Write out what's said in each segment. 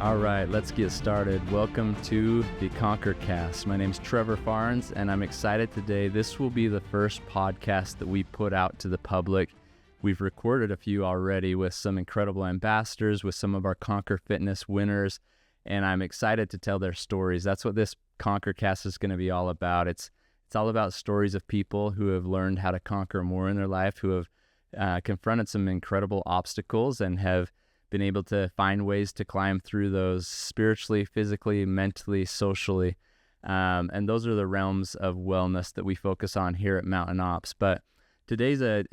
All right, let's get started. Welcome to the ConquerCast. My name's Trevor Farnes, and I'm excited today. This will be the first podcast that we put out to the public. We've recorded a few already with some incredible ambassadors, with some of our Conquer Fitness winners, and I'm excited to tell their stories. That's what this ConquerCast is going to be all about. It's all about stories of people who have learned how to conquer more in their life, who have confronted some incredible obstacles and have been able to find ways to climb through those spiritually, physically, mentally, socially. And those are the realms of wellness that we focus on here at Mountain Ops. But today's a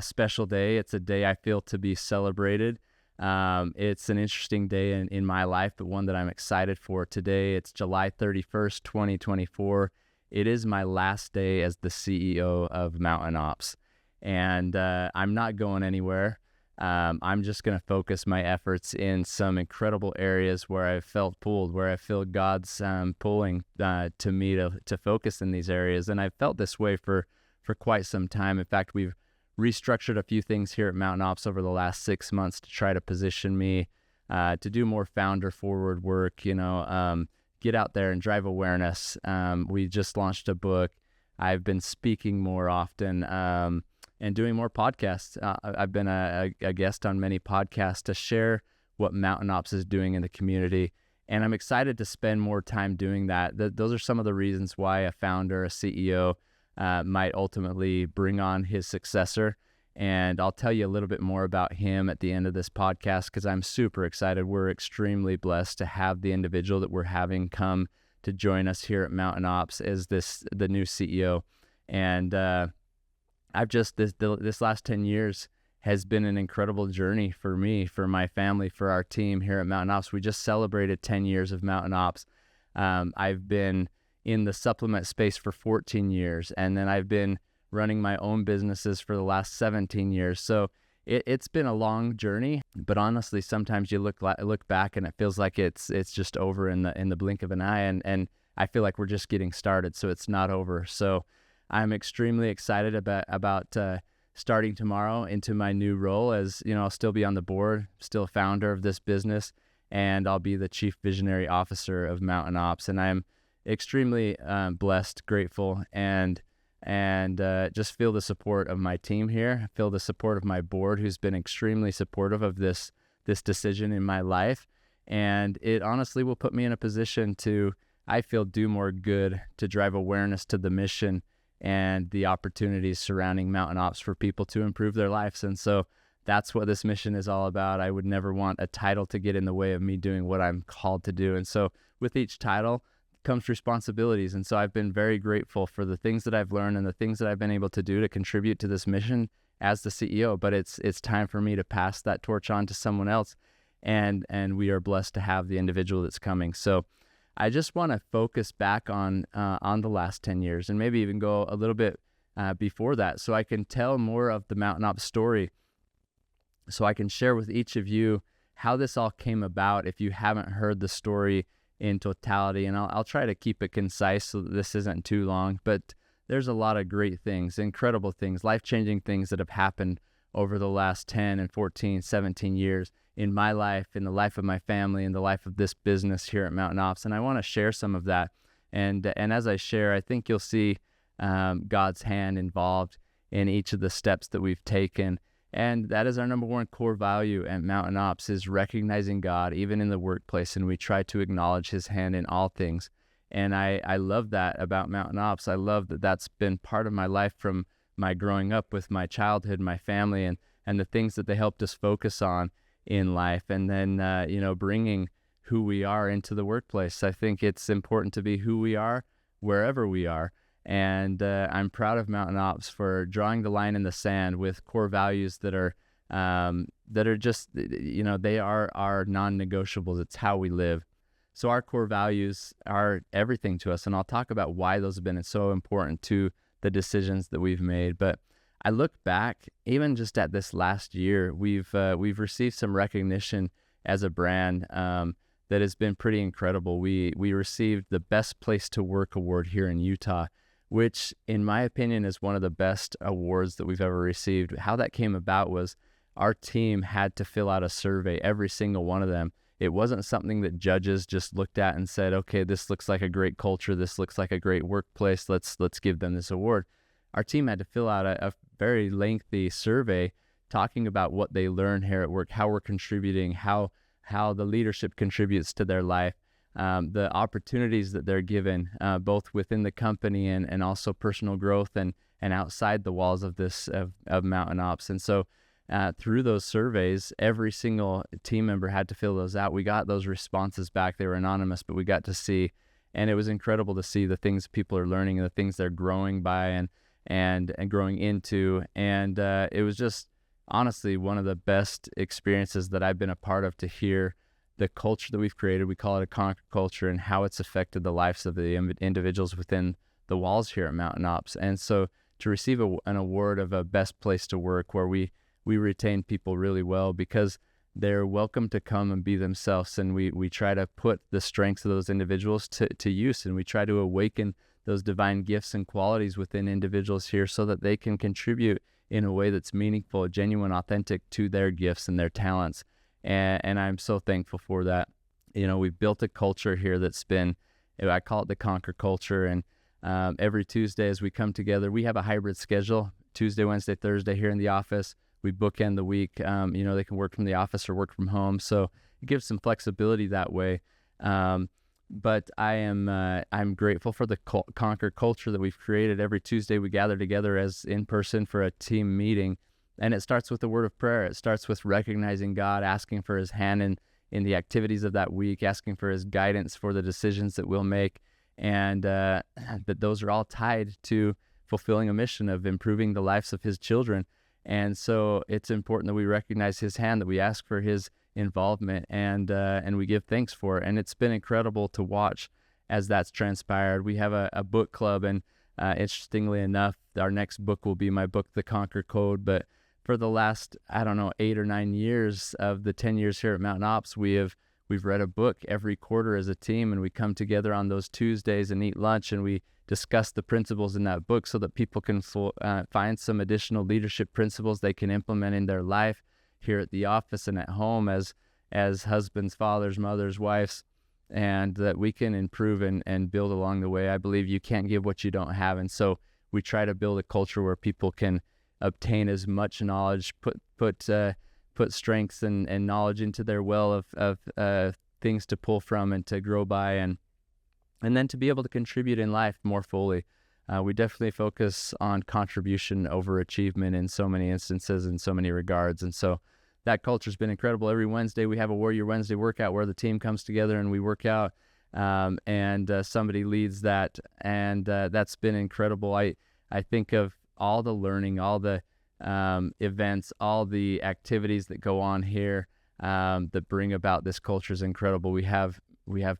special day. It's a day I feel to be celebrated. It's an interesting day in my life, but one that I'm excited for. Today, it's July 31st, 2024. It is my last day as the CEO of Mountain Ops. And I'm not going anywhere. I'm just going to focus my efforts in some incredible areas where I felt pulled, where I feel God's pulling to me to focus in these areas. And I've felt this way for quite some time. In fact, we've restructured a few things here at Mountain Ops over the last 6 months to try to position me to do more founder forward work, get out there and drive awareness. We just launched a book. I've been speaking more often, and doing more podcasts. I've been a guest on many podcasts to share what Mountain Ops is doing in the community, and I'm excited to spend more time doing that. Those are some of the reasons why a founder, a CEO, might ultimately bring on his successor, and I'll tell you a little bit more about him at the end of this podcast because I'm super excited. We're extremely blessed to have the individual that we're having come to join us here at Mountain Ops as the new CEO, and I've just, this last 10 years has been an incredible journey for me, for my family, for our team here at Mountain Ops. We just celebrated 10 years of Mountain Ops. I've been in the supplement space for 14 years, and then I've been running my own businesses for the last 17 years. So it's been a long journey, but honestly, sometimes you look back and it feels like it's just over in the blink of an eye, and I feel like we're just getting started, so it's not over. So I'm extremely excited about starting tomorrow into my new role as, I'll still be on the board, still founder of this business, and I'll be the Chief Visionary Officer of Mountain Ops. And I'm extremely blessed, grateful, and just feel the support of my team here. I feel the support of my board, who's been extremely supportive of this decision in my life. And it honestly will put me in a position to, I feel, do more good, to drive awareness to the mission and the opportunities surrounding Mountain Ops for people to improve their lives. And so that's what this mission is all about. I would never want a title to get in the way of me doing what I'm called to do. And so with each title comes responsibilities. And so I've been very grateful for the things that I've learned and the things that I've been able to do to contribute to this mission as the CEO. But it's time for me to pass that torch on to someone else. And we are blessed to have the individual that's coming. So I just want to focus back on the last 10 years and maybe even go a little bit before that, so I can tell more of the Mountain Ops story, so I can share with each of you how this all came about if you haven't heard the story in totality. And I'll try to keep it concise so that this isn't too long, but there's a lot of great things, incredible things, life-changing things that have happened over the last 10 and 14, 17 years in my life, in the life of my family, in the life of this business here at Mountain Ops. And I want to share some of that. And as I share, I think you'll see God's hand involved in each of the steps that we've taken. And that is our number one core value at Mountain Ops, is recognizing God, even in the workplace. And we try to acknowledge his hand in all things. And I love that about Mountain Ops. I love that that's been part of my life from my growing up, with my childhood, my family, and the things that they helped us focus on in life, and then bringing who we are into the workplace. I think it's important to be who we are wherever we are, and I'm proud of Mountain Ops for drawing the line in the sand with core values that are just, they are our non-negotiables. It's how we live. So our core values are everything to us, and I'll talk about why those have been so important to the decisions that we've made. But I look back, even just at this last year, we've received some recognition as a brand that has been pretty incredible. We received the Best Place to Work award here in Utah, which in my opinion is one of the best awards that we've ever received. How that came about was our team had to fill out a survey, every single one of them, It wasn't something that judges just looked at and said, okay, this looks like a great culture. This looks like a great workplace. Let's give them this award. Our team had to fill out a very lengthy survey talking about what they learn here at work, how we're contributing, how the leadership contributes to their life, the opportunities that they're given, both within the company and also personal growth and outside the walls of Mountain Ops. And so through those surveys, every single team member had to fill those out. We got those responses back. They were anonymous, but we got to see, and it was incredible to see the things people are learning and the things they're growing by and growing into. And it was just honestly one of the best experiences that I've been a part of, to hear the culture that we've created. We call it a Conquer culture, and how it's affected the lives of the individuals within the walls here at Mountain Ops. And so to receive an award of a best place to work, where we retain people really well because they're welcome to come and be themselves, and we try to put the strengths of those individuals to use, and we try to awaken those divine gifts and qualities within individuals here so that they can contribute in a way that's meaningful, genuine, authentic to their gifts and their talents. And I'm so thankful for that. We've built a culture here that's been, I call it the Conquer culture. And every Tuesday as we come together, we have a hybrid schedule, Tuesday, Wednesday, Thursday here in the office. We bookend the week. They can work from the office or work from home. So it gives some flexibility that way. But I'm grateful for the Conquer culture that we've created. Every Tuesday we gather together as in person for a team meeting, and it starts with the word of prayer. It starts with recognizing God, asking for his hand in the activities of that week, asking for his guidance for the decisions that we'll make, and that those are all tied to fulfilling a mission of improving the lives of his children. And so it's important that we recognize his hand, that we ask for his involvement, and we give thanks for it. And it's been incredible to watch as that's transpired. We have a book club, and interestingly enough, our next book will be my book, The Conquer Code. But for the last, 8 or 9 years of the 10 years here at Mountain Ops, we've read a book every quarter as a team, and we come together on those Tuesdays and eat lunch, and we discuss the principles in that book so that people can find some additional leadership principles they can implement in their life here at the office and at home as husbands, fathers, mothers, wives, and that we can improve and build along the way. I believe you can't give what you don't have. And so we try to build a culture where people can obtain as much knowledge, put strengths and knowledge into their well of things to pull from and to grow by, and then to be able to contribute in life more fully. We definitely focus on contribution over achievement in so many instances, in so many regards. And so that culture's been incredible. Every Wednesday we have a Warrior Wednesday workout where the team comes together and we work out, and somebody leads that. And that's been incredible. I think of all the learning, all the events, all the activities that go on here that bring about this culture is incredible. We have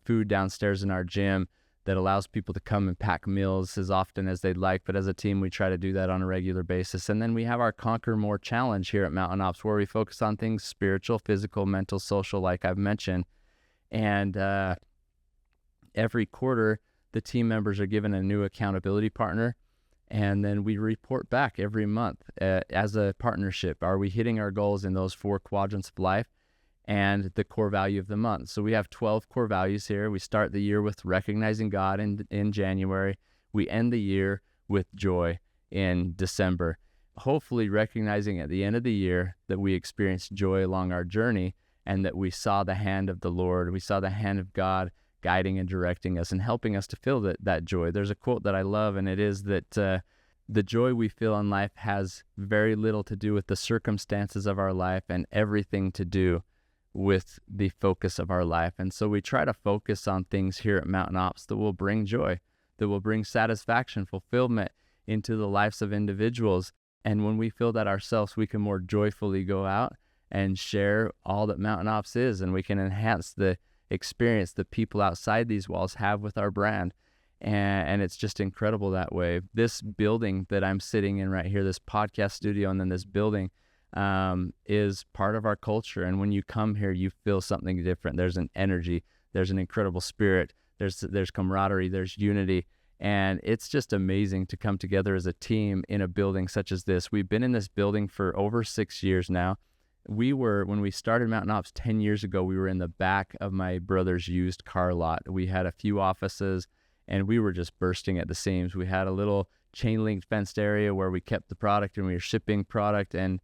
food downstairs in our gym that allows people to come and pack meals as often as they'd like. But as a team, we try to do that on a regular basis. And then we have our Conquer More Challenge here at Mountain Ops, where we focus on things spiritual, physical, mental, social, like I've mentioned. And every quarter, the team members are given a new accountability partner. And then we report back every month as a partnership. Are we hitting our goals in those 4 quadrants of life? And the core value of the month. So we have 12 core values here. We start the year with recognizing God in January. We end the year with joy in December. Hopefully recognizing at the end of the year that we experienced joy along our journey, and that we saw the hand of the Lord. We saw the hand of God guiding and directing us and helping us to feel that joy. There's a quote that I love, and it is that the joy we feel in life has very little to do with the circumstances of our life and everything to do with the focus of our life. And so we try to focus on things here at Mountain Ops that will bring joy, that will bring satisfaction, fulfillment into the lives of individuals. And when we feel that ourselves, we can more joyfully go out and share all that Mountain Ops is, and we can enhance the experience that people outside these walls have with our brand. And it's just incredible that way. This building that I'm sitting in right here, this podcast studio, and then this building is part of our culture. And when you come here, you feel something different. There's an energy, there's an incredible spirit, there's camaraderie, there's unity. And it's just amazing to come together as a team in a building such as this. We've been in this building for over 6 years now. when we started Mountain Ops 10 years ago, we were in the back of my brother's used car lot. We had a few offices and we were just bursting at the seams. We had a little chain link fenced area where we kept the product and we were shipping product, and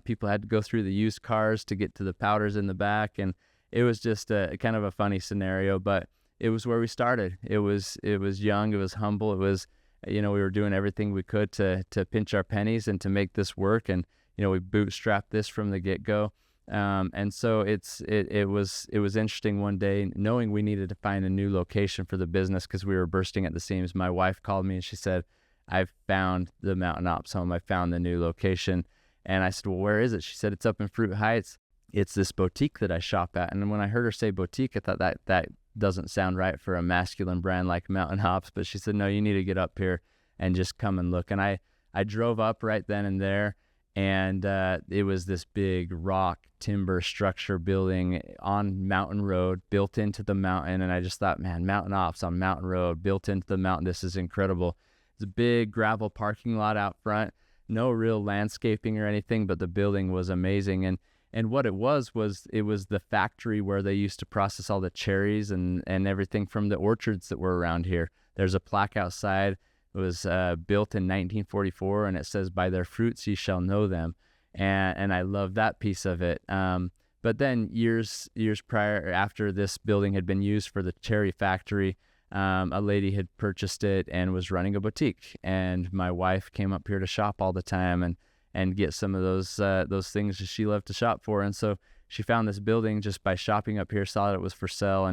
people had to go through the used cars to get to the powders in the back. And it was just a kind of a funny scenario, but it was where we started. It was young, it was humble, it was, we were doing everything we could to pinch our pennies and to make this work. And, we bootstrapped this from the get-go. And so it was interesting one day, knowing we needed to find a new location for the business because we were bursting at the seams. My wife called me and she said, "I've found the Mountain Ops home. I found the new location." And I said, "Well, where is it?" She said, "It's up in Fruit Heights. It's this boutique that I shop at." And when I heard her say boutique, I thought that doesn't sound right for a masculine brand like Mountain Ops. But she said, "No, you need to get up here and just come and look." And I drove up right then and there. And it was this big rock timber structure building on Mountain Road, built into the mountain. And I just thought, man, Mountain Ops on Mountain Road, built into the mountain. This is incredible. It's a big gravel parking lot out front, no real landscaping or anything, but the building was amazing. And what it was the factory where they used to process all the cherries and everything from the orchards that were around here. There's a plaque outside. It was built in 1944, and it says, "By their fruits ye shall know them." And I love that piece of it. But then years prior, after this building had been used for the cherry factory, a lady had purchased it and was running a boutique. And my wife came up here to shop all the time and get some of those things that she loved to shop for. And so she found this building just by shopping up here, saw that it was for sale,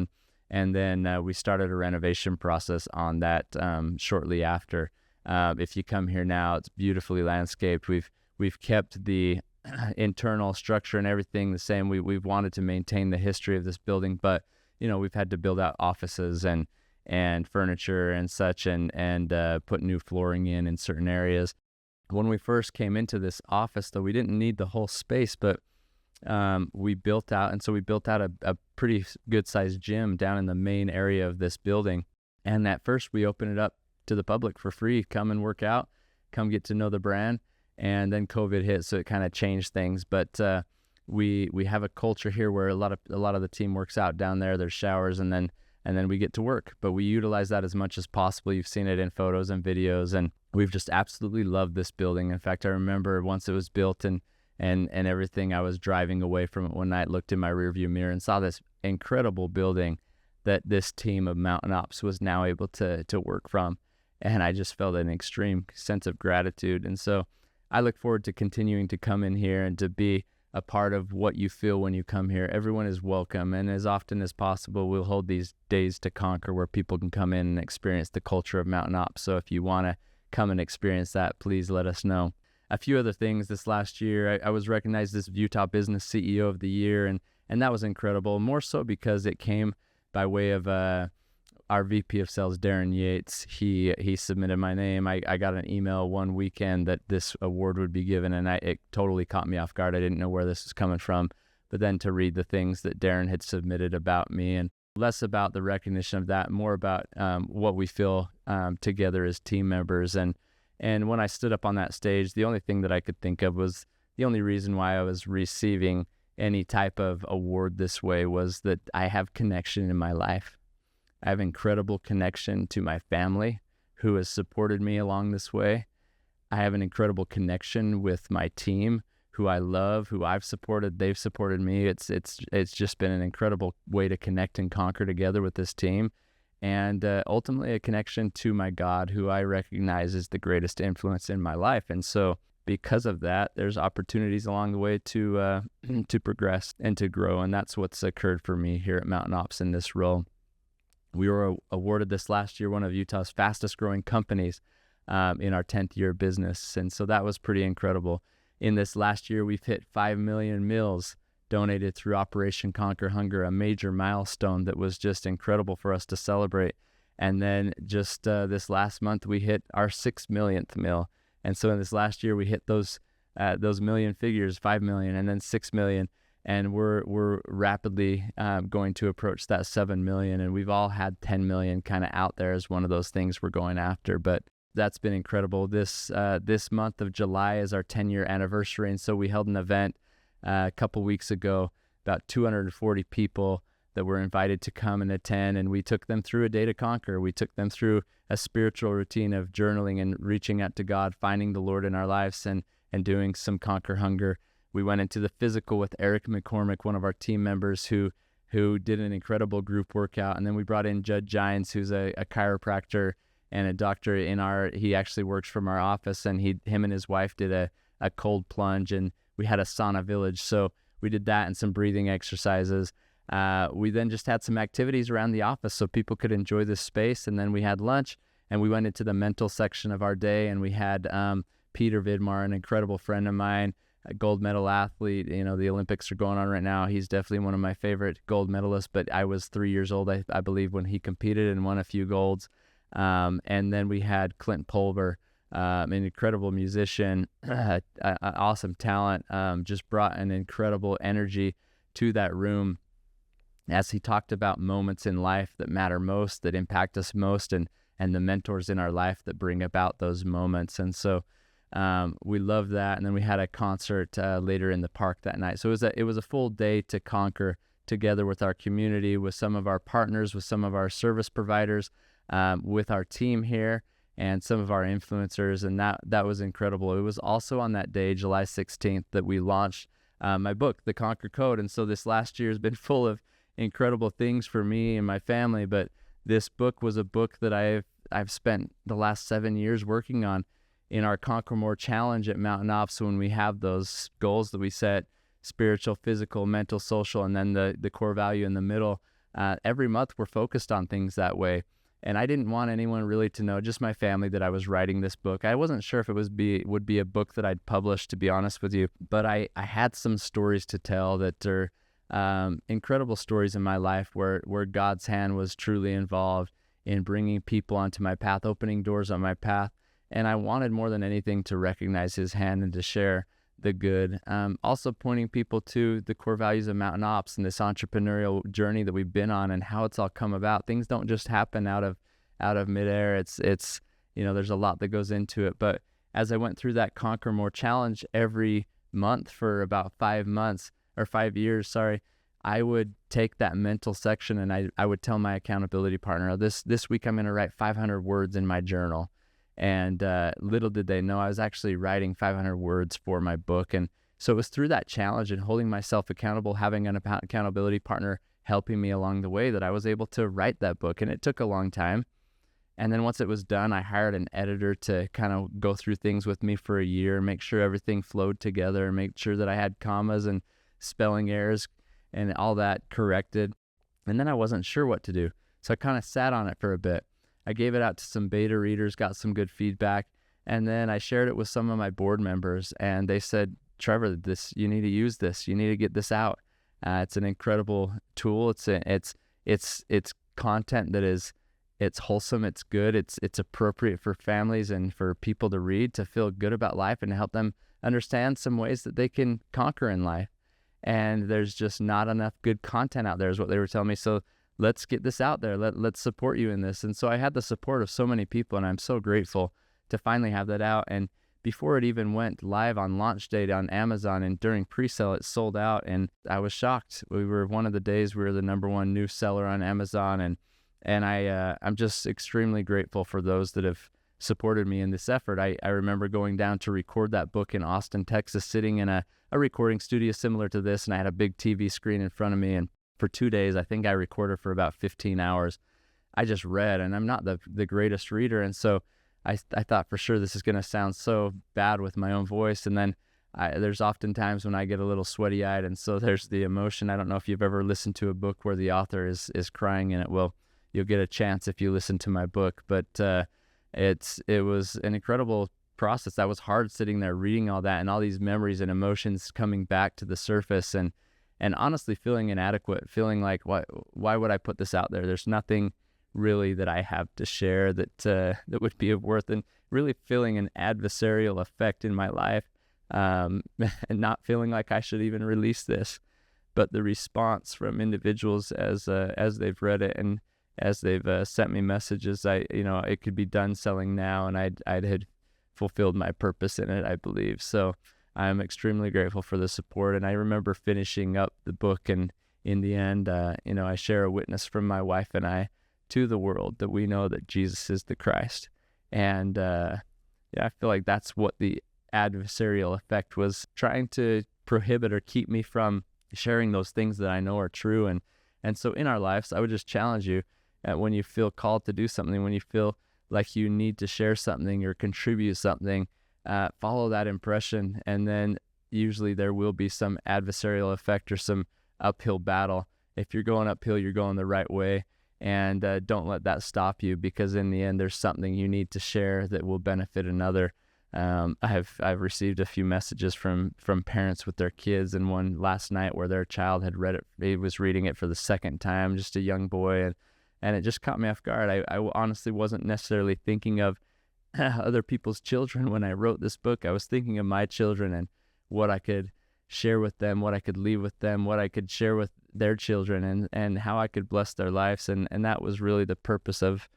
and then we started a renovation process on that shortly after. If you come here now, it's beautifully landscaped. We've kept the internal structure and everything the same. We've wanted to maintain the history of this building, but we've had to build out offices and furniture and such, and put new flooring in certain areas. When we first came into this office, though, we didn't need the whole space, but we built out a pretty good sized gym down in the main area of this building. And at first we opened it up to the public for free. Come and work out, come get to know the brand. And then COVID hit, so it kind of changed things. But we have a culture here where a lot of the team works out down there. There's showers, and then we get to work. But we utilize that as much as possible. You've seen it in photos and videos, and we've just absolutely loved this building. In fact, I remember once it was built and everything, I was driving away from it one night, looked in my rearview mirror and saw this incredible building that this team of Mountain Ops was now able to work from. And I just felt an extreme sense of gratitude. And so I look forward to continuing to come in here and to be a part of what you feel when you come here. Everyone is welcome. And as often as possible, we'll hold these days to conquer where people can come in and experience the culture of Mountain Ops. So if you want to come and experience that, please let us know. A few other things this last year, I was recognized as Utah Business CEO of the Year, and that was incredible, more so because it came by way of our VP of Sales, Darren Yates. He submitted my name. I got an email one weekend that this award would be given, and it totally caught me off guard. I didn't know where this was coming from, but then to read the things that Darren had submitted about me, and less about the recognition of that, more about what we feel together as team members. And when I stood up on that stage, the only thing that I could think of was the only reason why I was receiving any type of award this way was that I have connection in my life. I have incredible connection to my family who has supported me along this way. I have an incredible connection with my team who I love, who I've supported. They've supported me. It's just been an incredible way to connect and conquer together with this team. And ultimately a connection to my God, who I recognize is the greatest influence in my life. And so because of that, there's opportunities along the way to progress and to grow. And that's what's occurred for me here at Mountain Ops in this role. We were awarded this last year one of Utah's fastest growing companies in our 10th year of business. And so that was pretty incredible. In this last year, we've hit 5 million meals donated through Operation Conquer Hunger, a major milestone that was just incredible for us to celebrate. And then just this last month, we hit our 6 millionth meal. And so in this last year, we hit those million figures, 5 million, and then 6 million. And we're rapidly going to approach that 7 million. And we've all had 10 million kind of out there as one of those things we're going after. But that's been incredible. This month of July is our 10-year anniversary. And so we held an event a couple weeks ago, about 240 people that were invited to come and attend, and we took them through a day to conquer. We took them through a spiritual routine of journaling and reaching out to God, finding the Lord in our lives, and doing some Conquer Hunger. We went into the physical with Eric McCormick, one of our team members who did an incredible group workout. And then we brought in Judd Gines, who's a chiropractor and a doctor he actually works from our office, and him and his wife did a cold plunge, and we had a sauna village. So we did that and some breathing exercises. We then just had some activities around the office so people could enjoy this space. And then we had lunch, and we went into the mental section of our day, and we had Peter Vidmar, an incredible friend of mine, a gold medal athlete. The Olympics are going on right now. He's definitely one of my favorite gold medalists, but I was 3 years old, I believe, when he competed and won a few golds. And then we had Clint Pulver, an incredible musician, awesome talent, just brought an incredible energy to that room as he talked about moments in life that matter most, that impact us most, and the mentors in our life that bring about those moments. And so we loved that. And then we had a concert later in the park that night. So it was a full day to conquer together with our community, with some of our partners, with some of our service providers, with our team here, and some of our influencers. And that was incredible. It was also on that day, July 16th, that we launched my book, The Conquer Code. And so this last year has been full of incredible things for me and my family, but this book was a book that I've spent the last 7 years working on in our Conquer More Challenge at Mountain Ops. When we have those goals that we set, spiritual, physical, mental, social, and then the core value in the middle, every month we're focused on things that way. And I didn't want anyone really to know, just my family, that I was writing this book. I wasn't sure if it would be a book that I'd publish, to be honest with you, but I had some stories to tell that are incredible stories in my life where God's hand was truly involved in bringing people onto my path, opening doors on my path. And I wanted more than anything to recognize his hand and to share the good. Also pointing people to the core values of Mountain Ops and this entrepreneurial journey that we've been on and how it's all come about. Things don't just happen out of midair. It's there's a lot that goes into it. But as I went through that Conquer More Challenge every month for about 5 years, I would take that mental section and I would tell my accountability partner, this week I'm going to write 500 words in my journal. And little did they know I was actually writing 500 words for my book. And so it was through that challenge and holding myself accountable, having an accountability partner helping me along the way, that I was able to write that book. And it took a long time. And then once it was done, I hired an editor to kind of go through things with me for a year, make sure everything flowed together, make sure that I had commas and spelling errors and all that corrected. And then I wasn't sure what to do. So I kind of sat on it for a bit. I gave it out to some beta readers, got some good feedback, and then I shared it with some of my board members, and they said, Trevor, you need to use this. You need to get this out. It's an incredible tool. It's content that it's wholesome, it's good, it's appropriate for families and for people to read, to feel good about life and to help them understand some ways that they can conquer in life. And there's just not enough good content out there, is what they were telling me. So let's get this out there. Let's support you in this. And so I had the support of so many people, and I'm so grateful to finally have that out. And before it even went live on launch date on Amazon and during pre-sale, it sold out, and I was shocked. One of the days we were the #1 new seller on Amazon, and I'm just extremely grateful for those that have supported me in this effort. I remember going down to record that book in Austin, Texas, sitting in a recording studio similar to this, and I had a big TV screen in front of me, and for 2 days, I think I recorded for about 15 hours. I just read, and I'm not the greatest reader, and so I thought for sure this is going to sound so bad with my own voice. And then there's often times when I get a little sweaty-eyed, and so there's the emotion. I don't know if you've ever listened to a book where the author is crying in it. Well, you'll get a chance if you listen to my book. But it was an incredible process. That was hard, sitting there reading all that and all these memories and emotions coming back to the surface, and honestly feeling inadequate, feeling like, why would I put this out there? There's nothing really that I have to share that would be of worth, and really feeling an adversarial effect in my life, and not feeling like I should even release this. But the response from individuals as they've read it and as they've sent me messages, it could be done selling now, and I'd had fulfilled my purpose in it, I believe. So I'm extremely grateful for the support. And I remember finishing up the book, and in the end, I share a witness from my wife and I to the world that we know that Jesus is the Christ. And I feel like that's what the adversarial effect was, trying to prohibit or keep me from sharing those things that I know are true. And so in our lives, I would just challenge you, when you feel called to do something, when you feel like you need to share something or contribute something, follow that impression, and then usually there will be some adversarial effect or some uphill battle. If you're going uphill, you're going the right way, and don't let that stop you, because in the end, there's something you need to share that will benefit another. I've received a few messages from parents with their kids, and one last night where their child had read it. He was reading it for the second time, just a young boy, and it just caught me off guard. I honestly wasn't necessarily thinking of other people's children when I wrote this book. I was thinking of my children and what I could share with them, what I could leave with them, what I could share with their children, and how I could bless their lives. And that was really the purpose of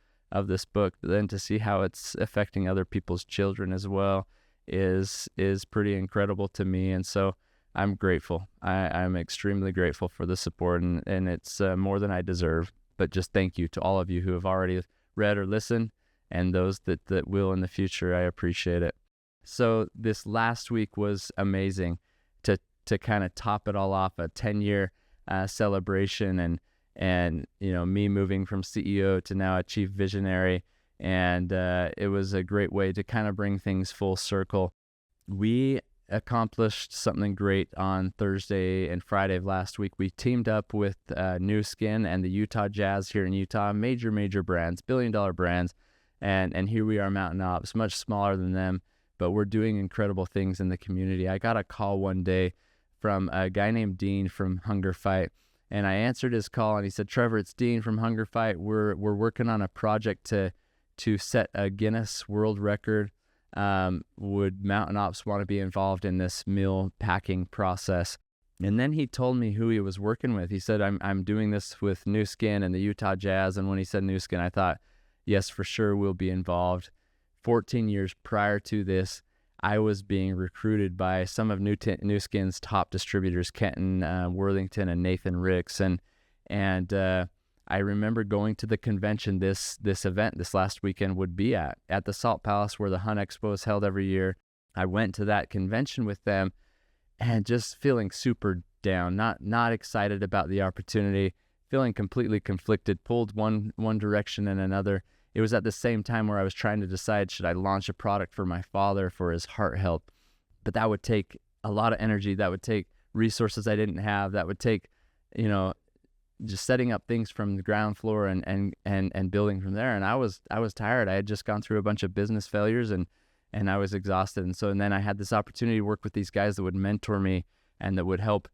this book. But then to see how it's affecting other people's children as well is pretty incredible to me. And so I'm grateful. I'm extremely grateful for the support, and it's more than I deserve. But just thank you to all of you who have already read or listened, and those that will in the future. I appreciate it. So this last week was amazing to kind of top it all off, a 10-year celebration, and me moving from CEO to now a chief visionary, and it was a great way to kind of bring things full circle. We accomplished something great on Thursday and Friday of last week. We teamed up with NuSkin and the Utah Jazz here in Utah, major brands, billion-dollar brands, and here we are, Mountain Ops, much smaller than them, but we're doing incredible things in the community. I got a call one day from a guy named Dean from Hunger Fight, and I answered his call, and he said, "Trevor, it's Dean from Hunger Fight. We're working on a project to set a Guinness World Record. Would Mountain Ops want to be involved in this meal packing process?" And then he told me who he was working with. He said, I'm doing this with NuSkin and the Utah Jazz. And when he said NuSkin, I thought, yes, for sure we'll be involved. 14 years prior to this, I was being recruited by some of NuSkin's top distributors, Kenton Worthington and Nathan Ricks. And I remember going to the convention this event this last weekend would be at the Salt Palace, where the Hunt Expo is held every year. I went to that convention with them and just feeling super down, not excited about the opportunity, feeling completely conflicted, pulled one direction and another. It was at the same time where I was trying to decide, should I launch a product for my father for his heart health? But that would take a lot of energy. That would take resources I didn't have. That would take, just setting up things from the ground floor and building from there. And I was tired. I had just gone through a bunch of business failures and I was exhausted. And then I had this opportunity to work with these guys that would mentor me and that would help,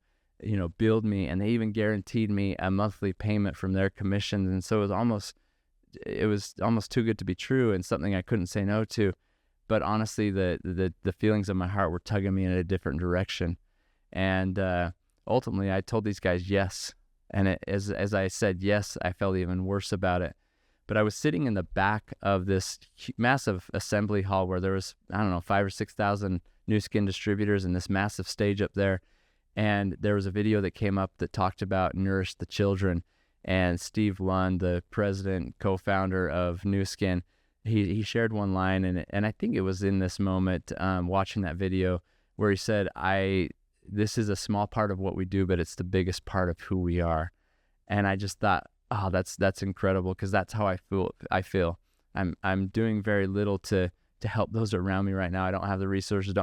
build me. And they even guaranteed me a monthly payment from their commissions. And so it was almost too good to be true, and something I couldn't say no to. But honestly, the feelings of my heart were tugging me in a different direction. And ultimately, I told these guys yes. And as I said yes, I felt even worse about it. But I was sitting in the back of this massive assembly hall where there was, 5,000 or 6,000 NuSkin distributors in this massive stage up there. And there was a video that came up that talked about Nourish the Children. And Steve Lund, the president, co-founder of NuSkin, he shared one line, and I think it was in this moment, watching that video, where he said, this is a small part of what we do, but it's the biggest part of who we are. And I just thought, oh, that's incredible, because that's how I feel. I'm doing very little to help those around me right now. I don't have the resources,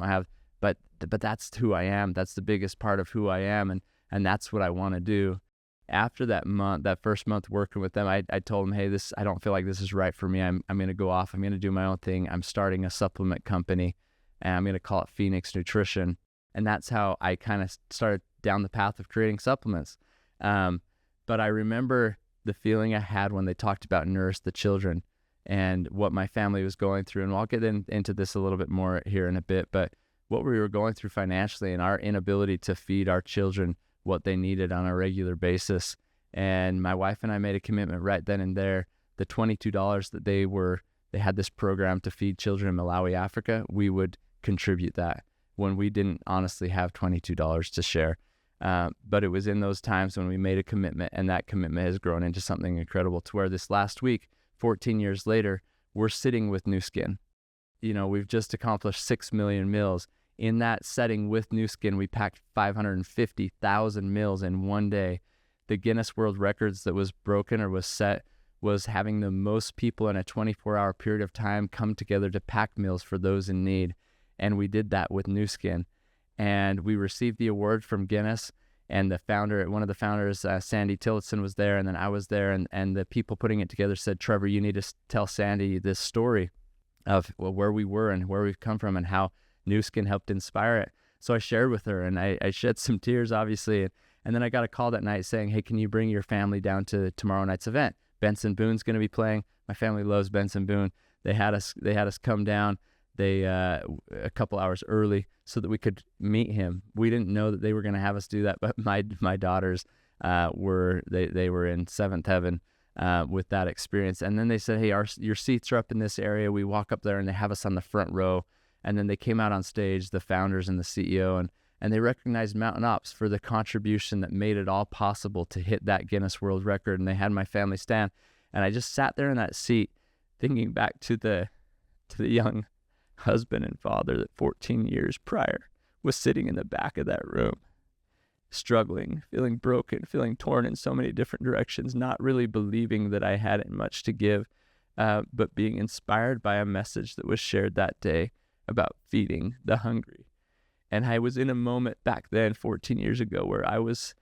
but that's who I am. That's the biggest part of who I am, and that's what I want to do. After that first month working with them, I told them, hey, I don't feel like this is right for me. I'm going to go off. I'm going to do my own thing. I'm starting a supplement company, and I'm going to call it Phoenix Nutrition. And that's how I kind of started down the path of creating supplements. But I remember the feeling I had when they talked about Nourish the Children and what my family was going through. And I'll get into this a little bit more here in a bit, but what we were going through financially and our inability to feed our children what they needed on a regular basis. And my wife and I made a commitment right then and there. The $22 that they had this program to feed children in Malawi, Africa, we would contribute that. when we didn't honestly have $22 to share. But it was in those times when we made a commitment, and that commitment has grown into something incredible, to where this last week, 14 years later, we're sitting with NuSkin. We've just accomplished 6 million meals. In that setting with NuSkin, we packed 550,000 meals in one day. The Guinness World Records that was broken or was set was having the most people in a 24-hour period of time come together to pack meals for those in need. And we did that with NuSkin. And we received the award from Guinness, and one of the founders, Sandy Tillotson, was there, and then I was there, and the people putting it together said, Trevor, you need to tell Sandy this story of where we were and where we've come from and how NuSkin helped inspire it. So I shared with her, and I shed some tears, obviously, and then I got a call that night saying, hey, can you bring your family down to tomorrow night's event? Benson Boone's going to be playing. My family loves Benson Boone. They had us come down a couple hours early so that we could meet him. We didn't know that they were going to have us do that, but my daughters were in seventh heaven with that experience. And then they said, hey, your seats are up in this area. We walk up there, and they have us on the front row. And then they came out on stage, the founders and the CEO, and they recognized Mountain Ops for the contribution that made it all possible to hit that Guinness World Record. And they had my family stand, and I just sat there in that seat thinking back to the young husband and father that 14 years prior was sitting in the back of that room, struggling, feeling broken, feeling torn in so many different directions, not really believing that I hadn't much to give, but being inspired by a message that was shared that day about feeding the hungry. And I was in a moment back then, 14 years ago, where I was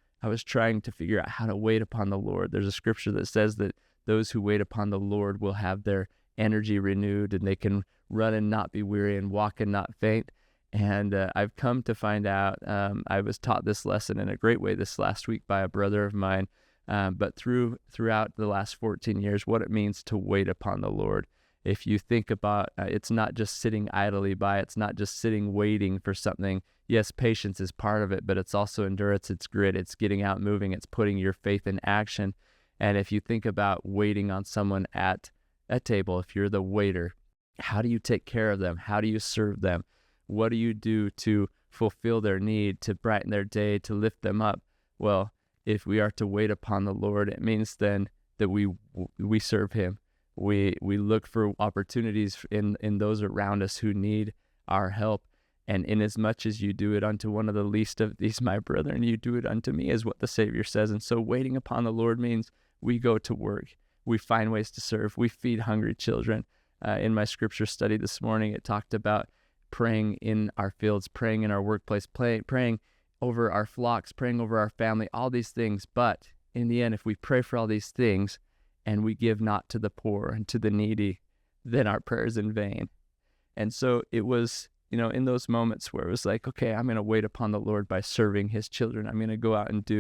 trying to figure out how to wait upon the Lord. There's a scripture that says that those who wait upon the Lord will have their energy renewed, and they can run and not be weary and walk and not faint. And I've come to find out, I was taught this lesson in a great way this last week by a brother of mine, but throughout the last 14 years, what it means to wait upon the Lord. If you think about, it's not just sitting idly by, it's not just sitting waiting for something. Yes, patience is part of it, but it's also endurance, it's grit, it's getting out moving, it's putting your faith in action. And if you think about waiting on someone at a table, if you're the waiter, how do you take care of them? How do you serve them? What do you do to fulfill their need, to brighten their day, to lift them up? Well, if we are to wait upon the Lord, it means then that we serve him. We look for opportunities in those around us who need our help. And inasmuch as you do it unto one of the least of these, my brethren, you do it unto me, is what the Savior says. And so waiting upon the Lord means we go to work. We find ways to serve. We feed hungry children. In my scripture study this morning, it talked about praying in our fields, praying in our workplace, praying over our flocks, praying over our family, all these things. But in the end, if we pray for all these things and we give not to the poor and to the needy, then our prayer is in vain. And so it was, in those moments where it was like, okay, I'm going to wait upon the Lord by serving his children. I'm going to go out and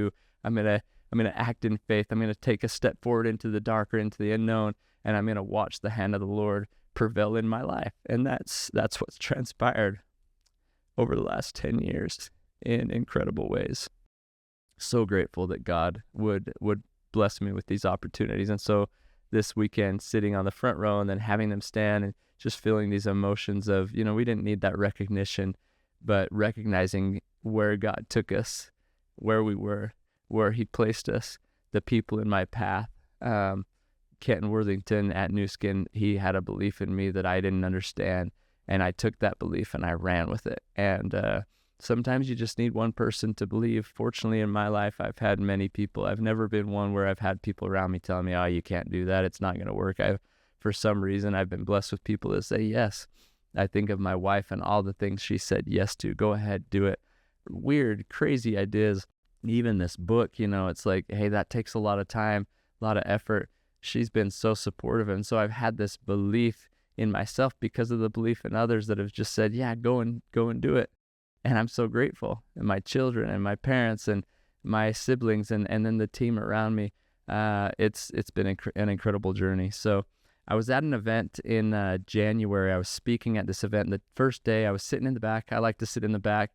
I'm going to act in faith. I'm going to take a step forward into the dark or into the unknown, and I'm going to watch the hand of the Lord prevail in my life. And that's what's transpired over the last 10 years in incredible ways. So grateful that God would bless me with these opportunities. And so this weekend, sitting on the front row and then having them stand and just feeling these emotions of, we didn't need that recognition, but recognizing where God took us, where we were, where he placed us, the people in my path. Kenton Worthington at NuSkin, he had a belief in me that I didn't understand, and I took that belief and I ran with it. And sometimes you just need one person to believe. Fortunately, in my life, I've had many people. I've never been one where I've had people around me telling me, oh, you can't do that, it's not going to work. For some reason, I've been blessed with people that say yes. I think of my wife and all the things she said yes to. Go ahead, do it. Weird, crazy ideas. Even this book, it's like, hey, that takes a lot of time, a lot of effort. She's been so supportive. And so I've had this belief in myself because of the belief in others that have just said, yeah, go and do it. And I'm so grateful. And my children and my parents and my siblings and then the team around me. It's been an incredible journey. So I was at an event in January. I was speaking at this event. The first day I was sitting in the back. I like to sit in the back.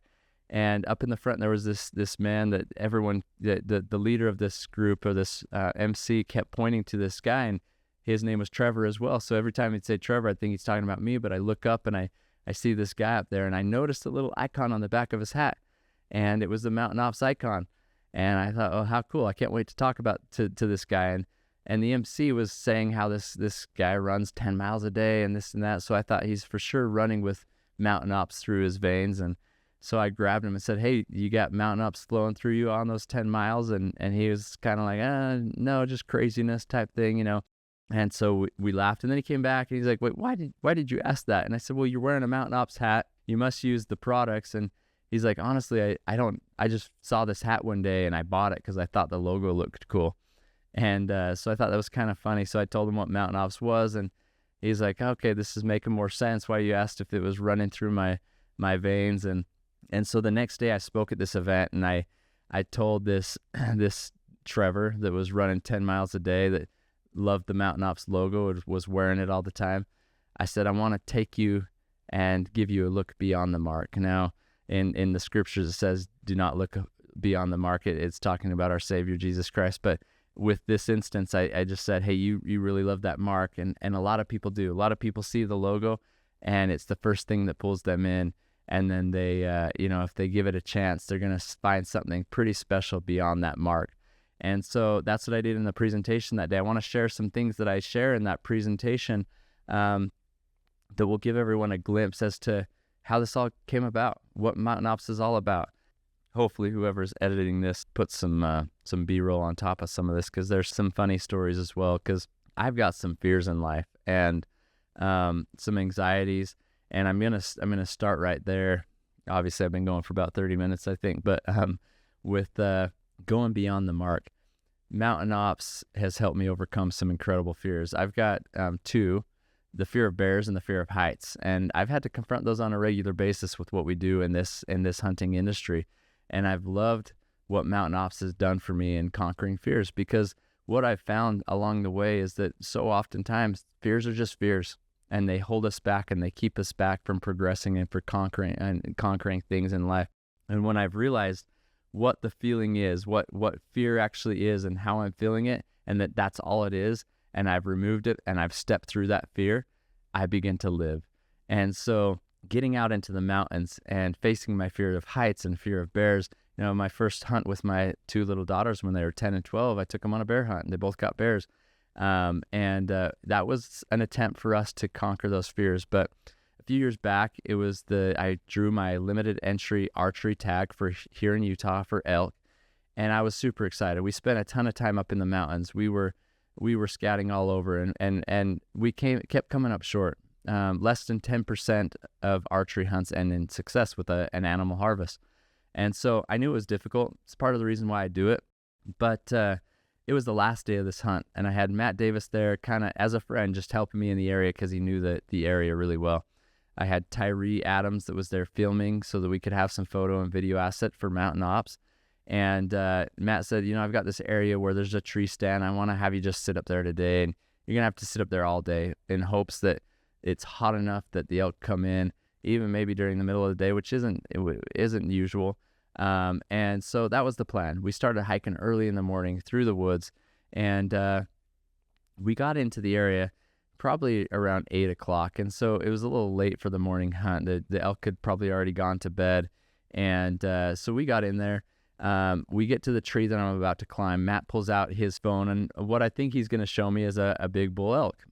And up in the front, there was this man that everyone, the leader of this group or this MC kept pointing to this guy, and his name was Trevor as well. So every time he'd say Trevor, I think he's talking about me, but I look up and I I see this guy up there, and I noticed a little icon on the back of his hat, and it was the Mountain Ops icon. And I thought, oh, how cool. I can't wait to talk about to this guy. And the MC was saying how this guy runs 10 miles a day and this and that. So I thought he's for sure running with Mountain Ops through his veins. And so I grabbed him and said, hey, you got Mountain Ops flowing through you on those 10 miles? And he was kind of like, no, just craziness type thing, you know. And so we laughed. And then he came back and he's like, wait, why did you ask that? And I said, well, you're wearing a Mountain Ops hat. You must use the products. And he's like, honestly, I just saw this hat one day and I bought it because I thought the logo looked cool. And so I thought that was kind of funny. So I told him what Mountain Ops was, and he's like, okay, this is making more sense why you asked if it was running through my veins. And so the next day I spoke at this event, and I told this Trevor that was running 10 miles a day, that loved the Mountain Ops logo, was wearing it all the time. I said, I want to take you and give you a look beyond the mark. Now, in the scriptures, it says, do not look beyond the mark. It's talking about our Savior, Jesus Christ. But with this instance, I just said, hey, you really love that mark. And a lot of people do. A lot of people see the logo, and it's the first thing that pulls them in. And then they, if they give it a chance, they're going to find something pretty special beyond that mark. And so that's what I did in the presentation that day. I want to share some things that I share in that presentation that will give everyone a glimpse as to how this all came about, what Mountain Ops is all about. Hopefully whoever's editing this puts some B-roll on top of some of this, because there's some funny stories as well, because I've got some fears in life and some anxieties, and I'm gonna start right there. Obviously, I've been going for about 30 minutes, I think, but with going beyond the mark, Mountain Ops has helped me overcome some incredible fears. I've got two: the fear of bears and the fear of heights, and I've had to confront those on a regular basis with what we do in this hunting industry. And I've loved what Mountain Ops has done for me in conquering fears, because what I've found along the way is that so oftentimes fears are just fears, and they hold us back and they keep us back from progressing and for conquering things in life. And when I've realized what the feeling is, what fear actually is and how I'm feeling it, and that's all it is, and I've removed it and I've stepped through that fear, I begin to live. And so getting out into the mountains and facing my fear of heights and fear of bears, my first hunt with my two little daughters when they were 10 and 12, I took them on a bear hunt, and they both got bears. And that was an attempt for us to conquer those fears. But a few years back, I drew my limited entry archery tag for here in Utah for elk, and I was super excited. We spent a ton of time up in the mountains. We were scouting all over, and we kept coming up short. Less than 10% of archery hunts end in success with an animal harvest. And so I knew it was difficult. It's part of the reason why I do it. But it was the last day of this hunt, and I had Matt Davis there kind of as a friend, just helping me in the area because he knew the area really well. I had Tyree Adams that was there filming so that we could have some photo and video asset for Mountain Ops. And Matt said, I've got this area where there's a tree stand. I want to have you just sit up there today, and you're going to have to sit up there all day in hopes that it's hot enough that the elk come in, even maybe during the middle of the day, which isn't usual. And so that was the plan. We started hiking early in the morning through the woods, and we got into the area probably around 8 o'clock. And so it was a little late for the morning hunt. The elk had probably already gone to bed. And so we got in there. We get to the tree that I'm about to climb. Matt pulls out his phone, and what I think he's going to show me is a big bull elk.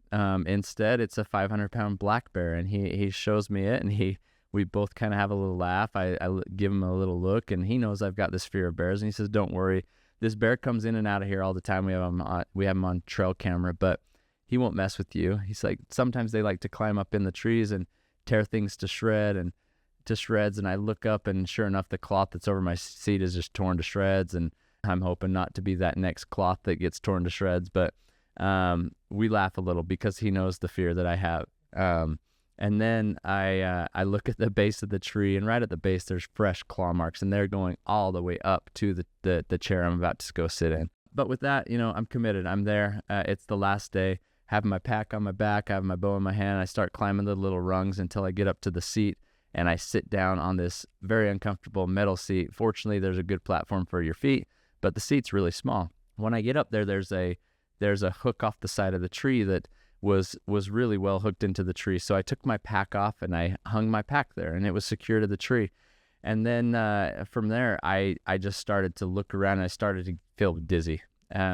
Instead, it's a 500-pound black bear, and he shows me it, and we both kind of have a little laugh. I give him a little look, and he knows I've got this fear of bears, and he says, "Don't worry, this bear comes in and out of here all the time. We have him on trail camera, but he won't mess with you." He's like, sometimes they like to climb up in the trees and tear things to shreds, and I look up, and sure enough, the cloth that's over my seat is just torn to shreds, and I'm hoping not to be that next cloth that gets torn to shreds, but we laugh a little because he knows the fear that I have. And then I look at the base of the tree, and right at the base there's fresh claw marks, and they're going all the way up to the chair I'm about to go sit in. But with that, I'm committed. I'm there. It's the last day. Having my pack on my back, I have my bow in my hand. I start climbing the little rungs until I get up to the seat, and I sit down on this very uncomfortable metal seat. Fortunately, there's a good platform for your feet, but the seat's really small. When I get up there, there's a hook off the side of the tree that was really well hooked into the tree. So I took my pack off and I hung my pack there, and it was secure to the tree. And then from there, I just started to look around, and I started to feel dizzy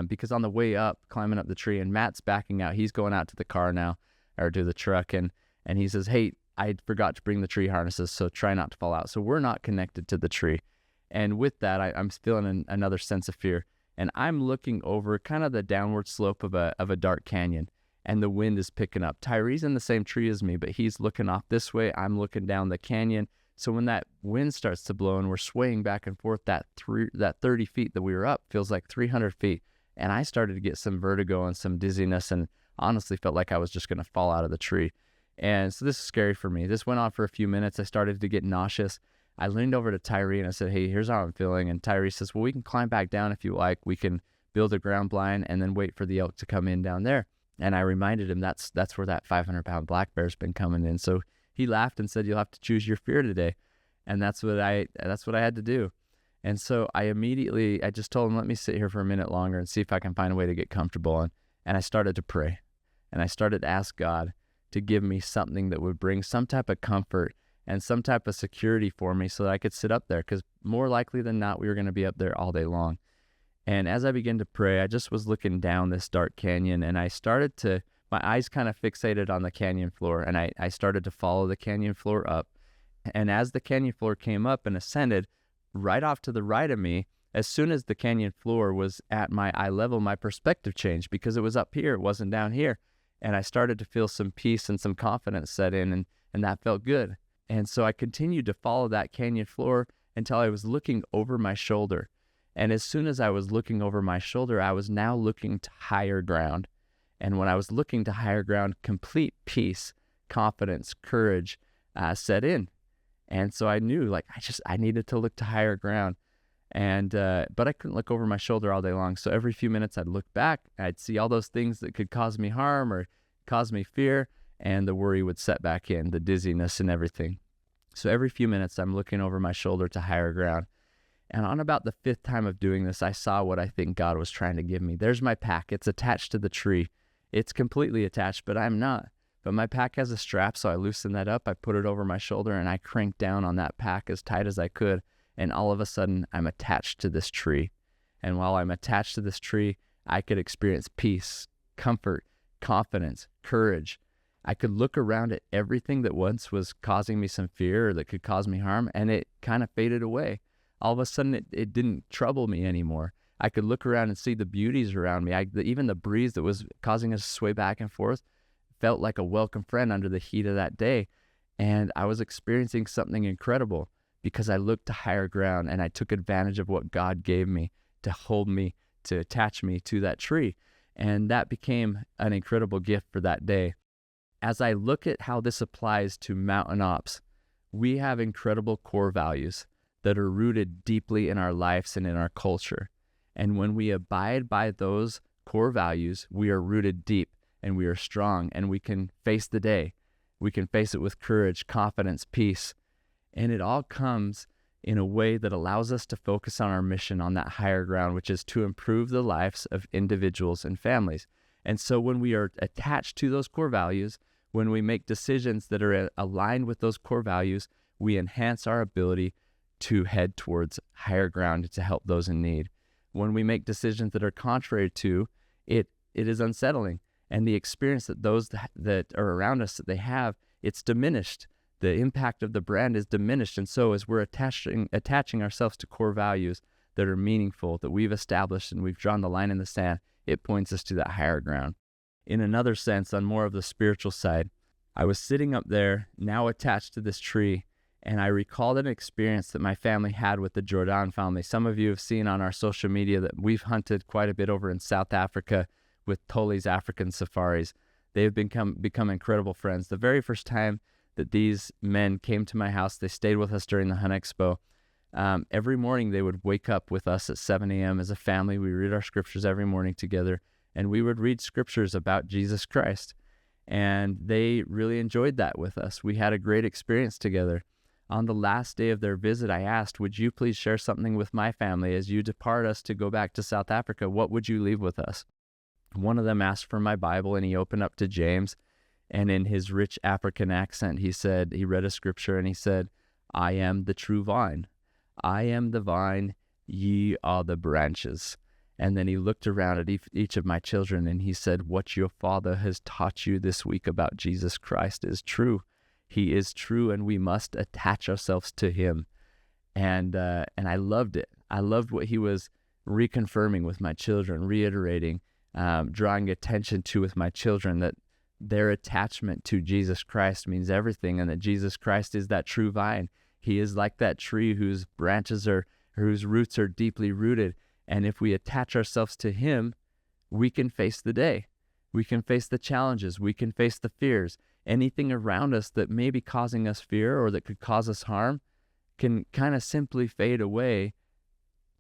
because on the way up, climbing up the tree, and Matt's backing out. He's going out to the car now, or to the truck, and he says, "Hey, I forgot to bring the tree harnesses, so try not to fall out." So we're not connected to the tree. And with that, I'm feeling another sense of fear. And I'm looking over kind of the downward slope of a dark canyon, and the wind is picking up. Tyree's in the same tree as me, but he's looking off this way. I'm looking down the canyon. So when that wind starts to blow and we're swaying back and forth, that 30 feet that we were up feels like 300 feet. And I started to get some vertigo and some dizziness, and honestly felt like I was just going to fall out of the tree. And so this is scary for me. This went on for a few minutes. I started to get nauseous. I leaned over to Tyree and I said, "Hey, here's how I'm feeling." And Tyree says, "Well, we can climb back down if you like. We can build a ground blind and then wait for the elk to come in down there." And I reminded him that's where that 500-pound black bear's been coming in. So he laughed and said, "You'll have to choose your fear today." And that's what I had to do. And so I just told him, "Let me sit here for a minute longer and see if I can find a way to get comfortable." And I started to pray. And I started to ask God to give me something that would bring some type of comfort and some type of security for me so that I could sit up there, because more likely than not, we were going to be up there all day long. And as I began to pray, I just was looking down this dark canyon, and my eyes kind of fixated on the canyon floor, and I started to follow the canyon floor up. And as the canyon floor came up and ascended, right off to the right of me, as soon as the canyon floor was at my eye level, my perspective changed because it was up here, it wasn't down here. And I started to feel some peace and some confidence set in, and that felt good. And so I continued to follow that canyon floor until I was looking over my shoulder. And as soon as I was looking over my shoulder, I was now looking to higher ground. And when I was looking to higher ground, complete peace, confidence, courage set in. And so I knew, like, I needed to look to higher ground. And but I couldn't look over my shoulder all day long. So every few minutes I'd look back, I'd see all those things that could cause me harm or cause me fear, and the worry would set back in, the dizziness and everything. So every few minutes I'm looking over my shoulder to higher ground. And on about the 5th time of doing this, I saw what I think God was trying to give me. There's my pack. It's attached to the tree. It's completely attached, but I'm not. But my pack has a strap, so I loosened that up. I put it over my shoulder, and I cranked down on that pack as tight as I could. And all of a sudden, I'm attached to this tree. And while I'm attached to this tree, I could experience peace, comfort, confidence, courage. I could look around at everything that once was causing me some fear or that could cause me harm, and it kind of faded away. All of a sudden, it didn't trouble me anymore. I could look around and see the beauties around me. Even the breeze that was causing us to sway back and forth felt like a welcome friend under the heat of that day. And I was experiencing something incredible because I looked to higher ground, and I took advantage of what God gave me to hold me, to attach me to that tree. And that became an incredible gift for that day. As I look at how this applies to Mountain Ops, we have incredible core values that are rooted deeply in our lives and in our culture. And when we abide by those core values, we are rooted deep and we are strong, and we can face the day. We can face it with courage, confidence, peace. And it all comes in a way that allows us to focus on our mission on that higher ground, which is to improve the lives of individuals and families. And so when we are attached to those core values, when we make decisions that are aligned with those core values, we enhance our ability to head towards higher ground to help those in need. When we make decisions that are contrary to it, it is unsettling. And the experience that those that are around us, that they have, it's diminished. The impact of the brand is diminished. And so as we're attaching ourselves to core values that are meaningful, that we've established and we've drawn the line in the sand, it points us to that higher ground. In another sense, on more of the spiritual side, I was sitting up there, now attached to this tree, and I recalled an experience that my family had with the Jordan family. Some of you have seen on our social media that we've hunted quite a bit over in South Africa with Toli's African safaris. They have become incredible friends. The very first time that these men came to my house, they stayed with us during the Hunt Expo. Every morning they would wake up with us at 7 a.m. as a family. We read our scriptures every morning together, and we would read scriptures about Jesus Christ. And they really enjoyed that with us. We had a great experience together. On the last day of their visit, I asked, would you please share something with my family as you depart us to go back to South Africa? What would you leave with us? One of them asked for my Bible, and he opened up to James, and in his rich African accent, he read a scripture, and he said, "I am the true vine. I am the vine, ye are the branches." And then he looked around at each of my children, and he said, "What your father has taught you this week about Jesus Christ is true. He is true, and we must attach ourselves to him." And I loved it. I loved what he was reconfirming with my children, reiterating, drawing attention to with my children, that their attachment to Jesus Christ means everything, and that Jesus Christ is that true vine. He is like that tree whose whose roots are deeply rooted. And if we attach ourselves to him, we can face the day. We can face the challenges. We can face the fears. Anything around us that may be causing us fear or that could cause us harm can kind of simply fade away.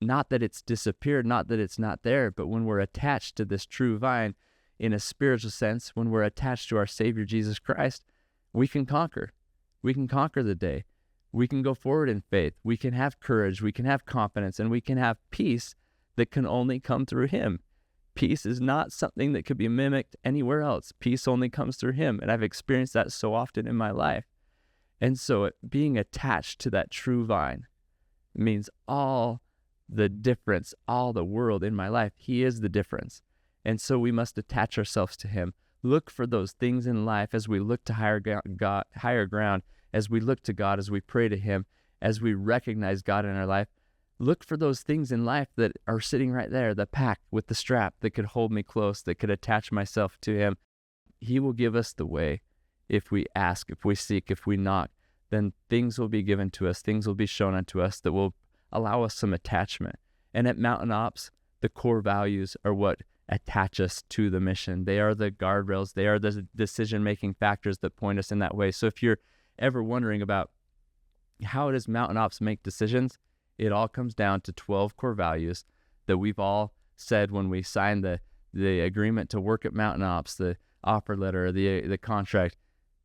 Not that it's disappeared, not that it's not there, but when we're attached to this true vine, in a spiritual sense, when we're attached to our Savior Jesus Christ, we can conquer. We can conquer the day. We can go forward in faith. We can have courage. We can have confidence, and we can have peace that can only come through him. Peace is not something that could be mimicked anywhere else. Peace only comes through him, and I've experienced that so often in my life. And so being attached to that true vine means all the difference, all the world in my life. He is the difference. And so we must attach ourselves to him. Look for those things in life as we look to higher ground, as we look to God, as we pray to him, as we recognize God in our life. Look for those things in life that are sitting right there, the pack with the strap that could hold me close, that could attach myself to him. He will give us the way. If we ask, if we seek, if we knock, then things will be given to us, things will be shown unto us that will allow us some attachment. And at Mountain Ops, the core values are what attach us to the mission. They are the guardrails. They are the decision-making factors that point us in that way. So if you're ever wondering about how does Mountain Ops make decisions, it all comes down to 12 core values that we've all said when we signed the agreement to work at Mountain Ops, the offer letter, the contract.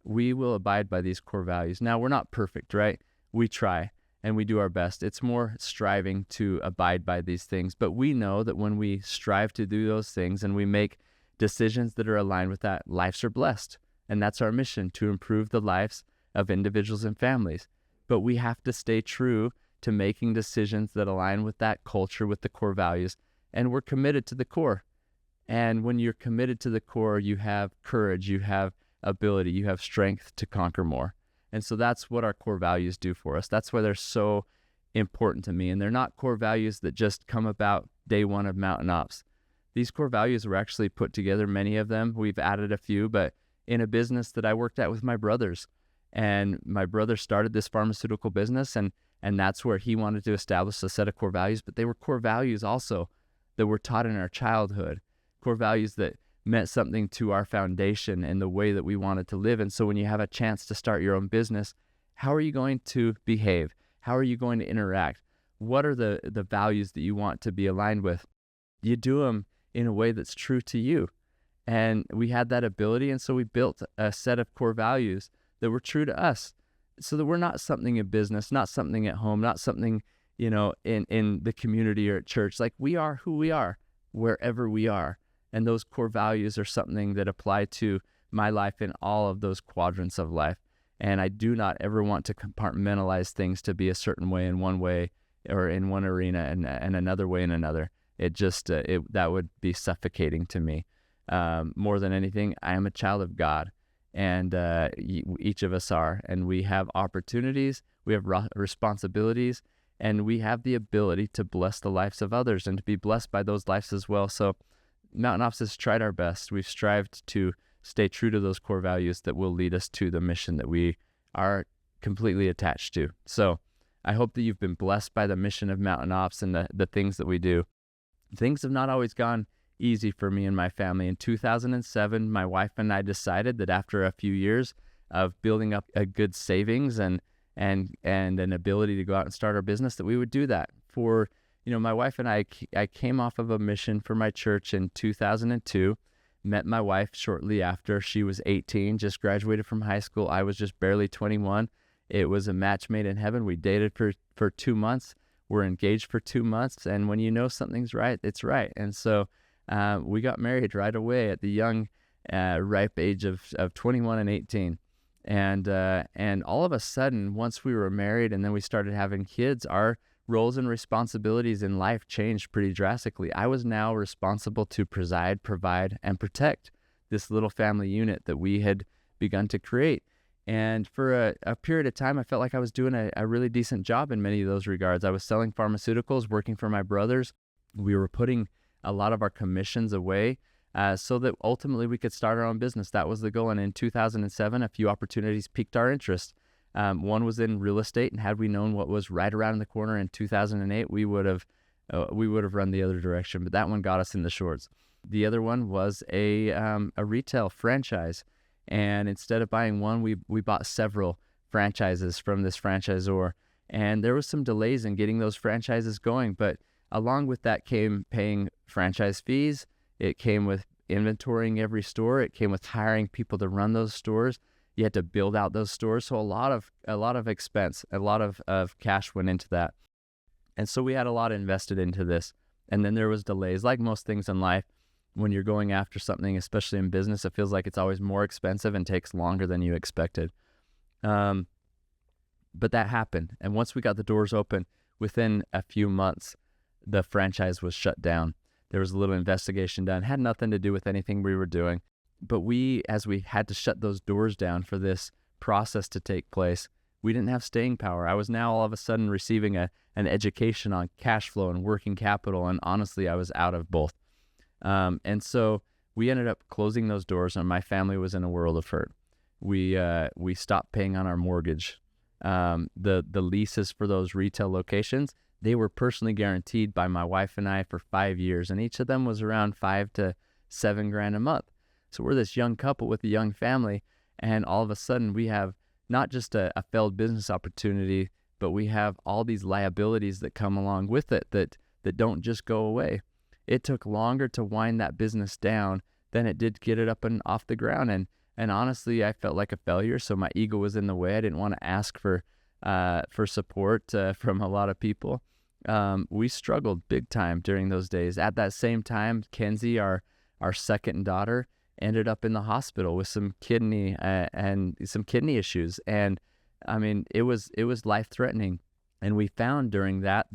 We will abide by these core values. Now, we're not perfect, right? We try and we do our best. It's more striving to abide by these things. But we know that when we strive to do those things and we make decisions that are aligned with that, lives are blessed. And that's our mission, to improve the lives of individuals and families. But we have to stay true to making decisions that align with that culture, with the core values. And we're committed to the core. And when you're committed to the core, you have courage, you have ability, you have strength to conquer more. And so that's what our core values do for us. That's why they're so important to me. And they're not core values that just come about day one of Mountain Ops. These core values were actually put together, many of them. We've added a few, but in a business that I worked at with my brothers. And my brother started this pharmaceutical business, and that's where he wanted to establish a set of core values. But they were core values also that were taught in our childhood, core values that meant something to our foundation and the way that we wanted to live. And so when you have a chance to start your own business, how are you going to behave? How are you going to interact? What are the values that you want to be aligned with? You do them in a way that's true to you. And we had that ability, and so we built a set of core values that were true to us, so that we're not something in business, not something at home, not something, in the community or at church. Like, we are who we are, wherever we are. And those core values are something that apply to my life in all of those quadrants of life. And I do not ever want to compartmentalize things to be a certain way in one way, or in one arena, and another way in another. It just, that would be suffocating to me. More than anything, I am a child of God. And each of us are, and we have opportunities, we have responsibilities, and we have the ability to bless the lives of others and to be blessed by those lives as well. So Mountain Ops has tried our best. We've strived to stay true to those core values that will lead us to the mission that we are completely attached to. So I hope that you've been blessed by the mission of Mountain Ops and the things that we do. Things have not always gone easy for me and my family. In 2007, my wife and I decided that after a few years of building up a good savings and an ability to go out and start our business, that we would do that. For, my wife and I came off of a mission for my church in 2002, met my wife shortly after. She was 18, just graduated from high school. I was just barely 21. It was a match made in heaven. We dated for 2 months. We're engaged for 2 months. And when you know something's right, it's right. And so we got married right away at the young, ripe age of 21 and 18. And all of a sudden, once we were married and then we started having kids, our roles and responsibilities in life changed pretty drastically. I was now responsible to preside, provide, and protect this little family unit that we had begun to create. And for a period of time, I felt like I was doing a really decent job in many of those regards. I was selling pharmaceuticals, working for my brothers. We were putting a lot of our commissions away so that ultimately we could start our own business. That was the goal. And in 2007, a few opportunities piqued our interest. One was in real estate, and had we known what was right around the corner in 2008, we would have run the other direction. But that one got us in the shorts. The other one was a retail franchise, and instead of buying one, we bought several franchises from this franchisor. And there was some delays in getting those franchises going, but along with that came paying franchise fees. It came with inventorying every store. It came with hiring people to run those stores. You had to build out those stores. So a lot of expense, a lot of cash went into that. And so we had a lot invested into this. And then there was delays. Like most things in life, when you're going after something, especially in business, it feels like it's always more expensive and takes longer than you expected. But that happened. And once we got the doors open, within a few months, the franchise was shut down. There was a little investigation done, had nothing to do with anything we were doing. But as we had to shut those doors down for this process to take place, we didn't have staying power. I was now all of a sudden receiving an education on cash flow and working capital, and honestly, I was out of both. And so we ended up closing those doors, and my family was in a world of hurt. We stopped paying on our mortgage. The leases for those retail locations, they were personally guaranteed by my wife and I for 5 years, and each of them was around $5,000 to $7,000 a month. So we're this young couple with a young family, and all of a sudden we have not just a failed business opportunity, but we have all these liabilities that come along with it that don't just go away. It took longer to wind that business down than it did get it up and off the ground. And honestly, I felt like a failure, so my ego was in the way. I didn't want to ask for support from a lot of people. We struggled big time during those days. At that same time, Kenzie, our second daughter, ended up in the hospital with some kidney issues. And I mean, it was life-threatening. And we found during that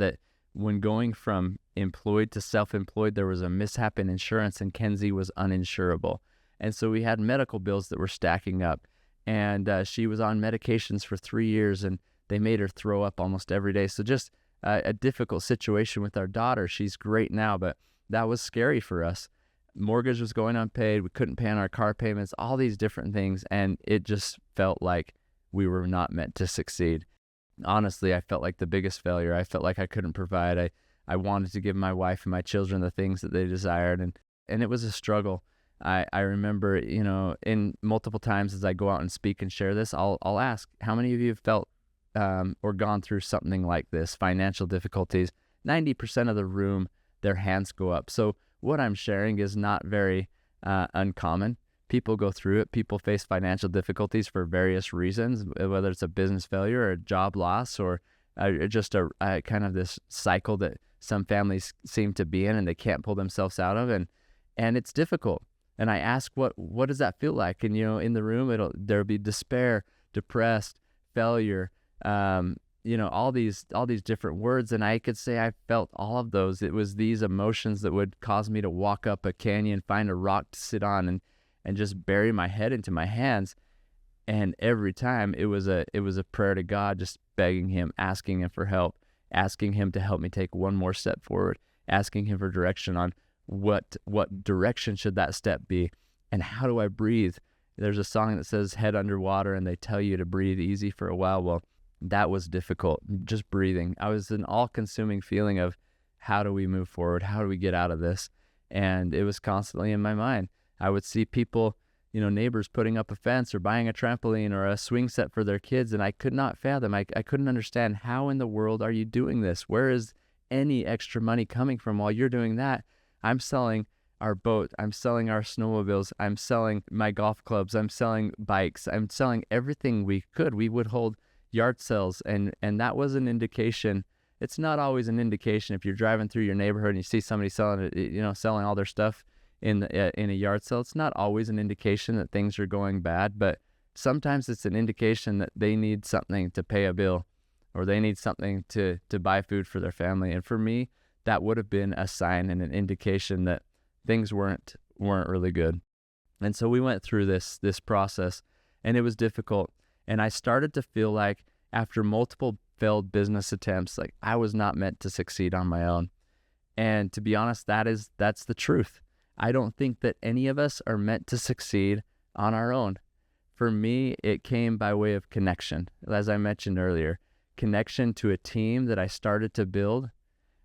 when going from employed to self-employed, there was a mishap in insurance, and Kenzie was uninsurable. And so we had medical bills that were stacking up. And she was on medications for 3 years, and they made her throw up almost every day. So just a difficult situation with our daughter. She's great now, but that was scary for us. Mortgage was going unpaid. We couldn't pay on our car payments, all these different things. And it just felt like we were not meant to succeed. Honestly, I felt like the biggest failure. I felt like I couldn't provide. I wanted to give my wife and my children the things that they desired. And it was a struggle. I remember, in multiple times as I go out and speak and share this, I'll ask, how many of you have felt or gone through something like this, financial difficulties? 90% of the room, their hands go up. So what I'm sharing is not very uncommon. People go through it. People face financial difficulties for various reasons, whether it's a business failure or a job loss or just a kind of this cycle that some families seem to be in and they can't pull themselves out of. And it's difficult. And I ask, what does that feel like? And, in the room, there'll be despair, depressed, failure, all these different words. And I could say I felt all of those. It was these emotions that would cause me to walk up a canyon, find a rock to sit on and just bury my head into my hands. And every time it was a prayer to God, just begging him, asking him for help, asking him to help me take one more step forward, asking him for direction on what direction should that step be, and how do I breathe? There's a song that says head underwater, and they tell you to breathe easy for a while. Well, that was difficult, just breathing. I was an all-consuming feeling of how do we move forward? How do we get out of this? And it was constantly in my mind. I would see people, neighbors putting up a fence or buying a trampoline or a swing set for their kids, and I could not fathom. I couldn't understand, how in the world are you doing this? Where is any extra money coming from while you're doing that? I'm selling our boat. I'm selling our snowmobiles. I'm selling my golf clubs. I'm selling bikes. I'm selling everything we could. We would hold yard sales, and that was an indication. it's not always an indication. If you're driving through your neighborhood and you see somebody selling all their stuff in a yard sale, it's not always an indication that things are going bad, but sometimes it's an indication that they need something to pay a bill, or they need something to buy food for their family. And for me, that would have been a sign and an indication that things weren't really good. And so we went through this process, and it was difficult. And I started to feel like, after multiple failed business attempts, like I was not meant to succeed on my own. And to be honest, that's the truth. I don't think that any of us are meant to succeed on our own. For me, it came by way of connection. As I mentioned earlier, connection to a team that I started to build,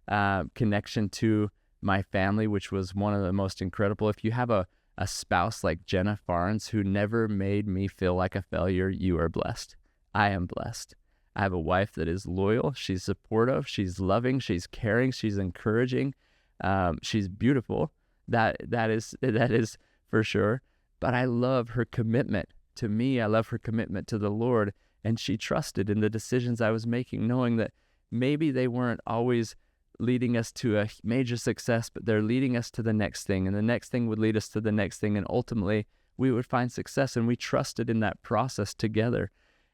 connection to my family, which was one of the most incredible. If you have a spouse like Jenna Farnes, who never made me feel like a failure, you are blessed. I am blessed. I have a wife that is loyal. She's supportive. She's loving. She's caring. She's encouraging. She's beautiful. That is for sure. But I love her commitment to me. I love her commitment to the Lord. And she trusted in the decisions I was making, knowing that maybe they weren't always leading us to a major success, but they're leading us to the next thing. And the next thing would lead us to the next thing. And ultimately, we would find success. And we trusted in that process together.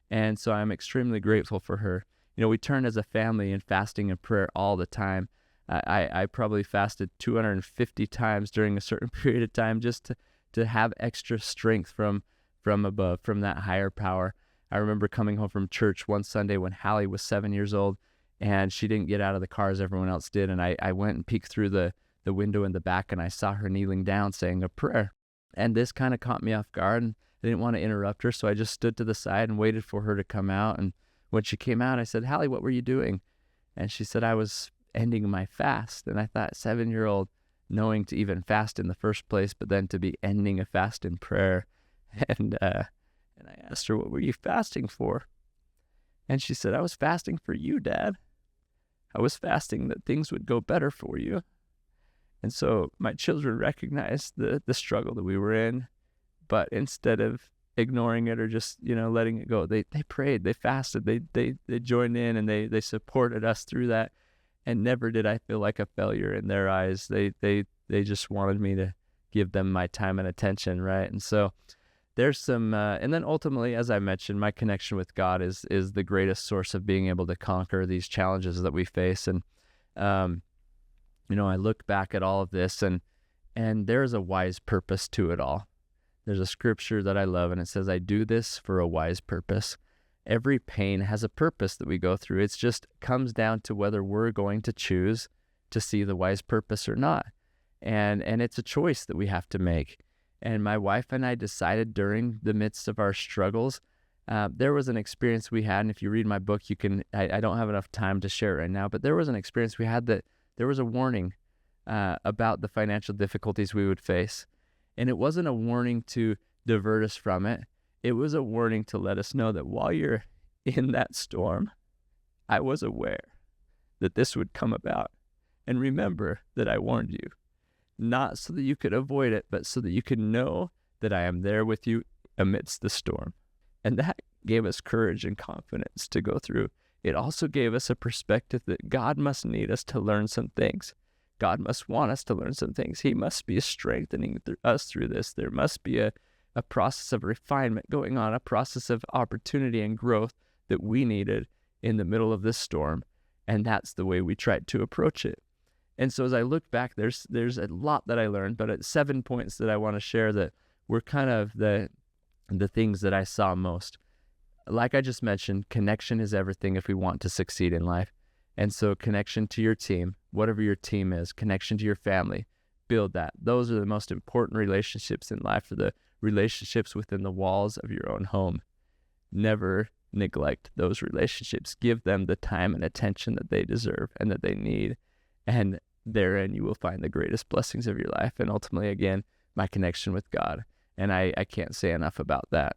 And so I'm extremely grateful for her. We turn as a family in fasting and prayer all the time. I probably fasted 250 times during a certain period of time, just to have extra strength from above, from that higher power. I remember coming home from church one Sunday when Hallie was 7 years old, and she didn't get out of the car as everyone else did. And I went and peeked through the window in the back, and I saw her kneeling down saying a prayer. And this kind of caught me off guard, and I didn't want to interrupt her, so I just stood to the side and waited for her to come out. And when she came out, I said, "Hallie, what were you doing?" And she said, "I was ending my fast." And I thought, 7-year-old, knowing to even fast in the first place, but then to be ending a fast in prayer. And I asked her, "What were you fasting for?" And she said, "I was fasting for you, Dad. I was fasting that things would go better for you." And so my children recognized the struggle that we were in, but instead of ignoring it or just, letting it go, they prayed, they fasted, they joined in, and they supported us through that. And never did I feel like a failure in their eyes. They just wanted me to give them my time and attention, right? And so there's some, and then ultimately, as I mentioned, my connection with God is the greatest source of being able to conquer these challenges that we face. And, I look back at all of this, and there's a wise purpose to it all. There's a scripture that I love, and it says, "I do this for a wise purpose." Every pain has a purpose that we go through. It's just comes down to whether we're going to choose to see the wise purpose or not. And it's a choice that we have to make. And my wife and I decided during the midst of our struggles, there was an experience we had, and if you read my book, I don't have enough time to share it right now, but there was an experience we had that there was a warning about the financial difficulties we would face. And it wasn't a warning to divert us from it. It was a warning to let us know that while you're in that storm, I was aware that this would come about. And remember that I warned you, not so that you could avoid it, but so that you could know that I am there with you amidst the storm. And that gave us courage and confidence to go through. It also gave us a perspective that God must need us to learn some things. God must want us to learn some things. He must be strengthening us through this. There must be a process of refinement going on, a process of opportunity and growth that we needed in the middle of this storm. And that's the way we tried to approach it. And so as I look back, there's a lot that I learned, but at 7 points that I want to share that were kind of the things that I saw most. Like I just mentioned, connection is everything if we want to succeed in life. And so connection to your team, whatever your team is, connection to your family, build that. Those are the most important relationships in life, are the relationships within the walls of your own home. Never neglect those relationships. Give them the time and attention that they deserve and that they need. And therein you will find the greatest blessings of your life. And ultimately, again, my connection with God. And I can't say enough about that.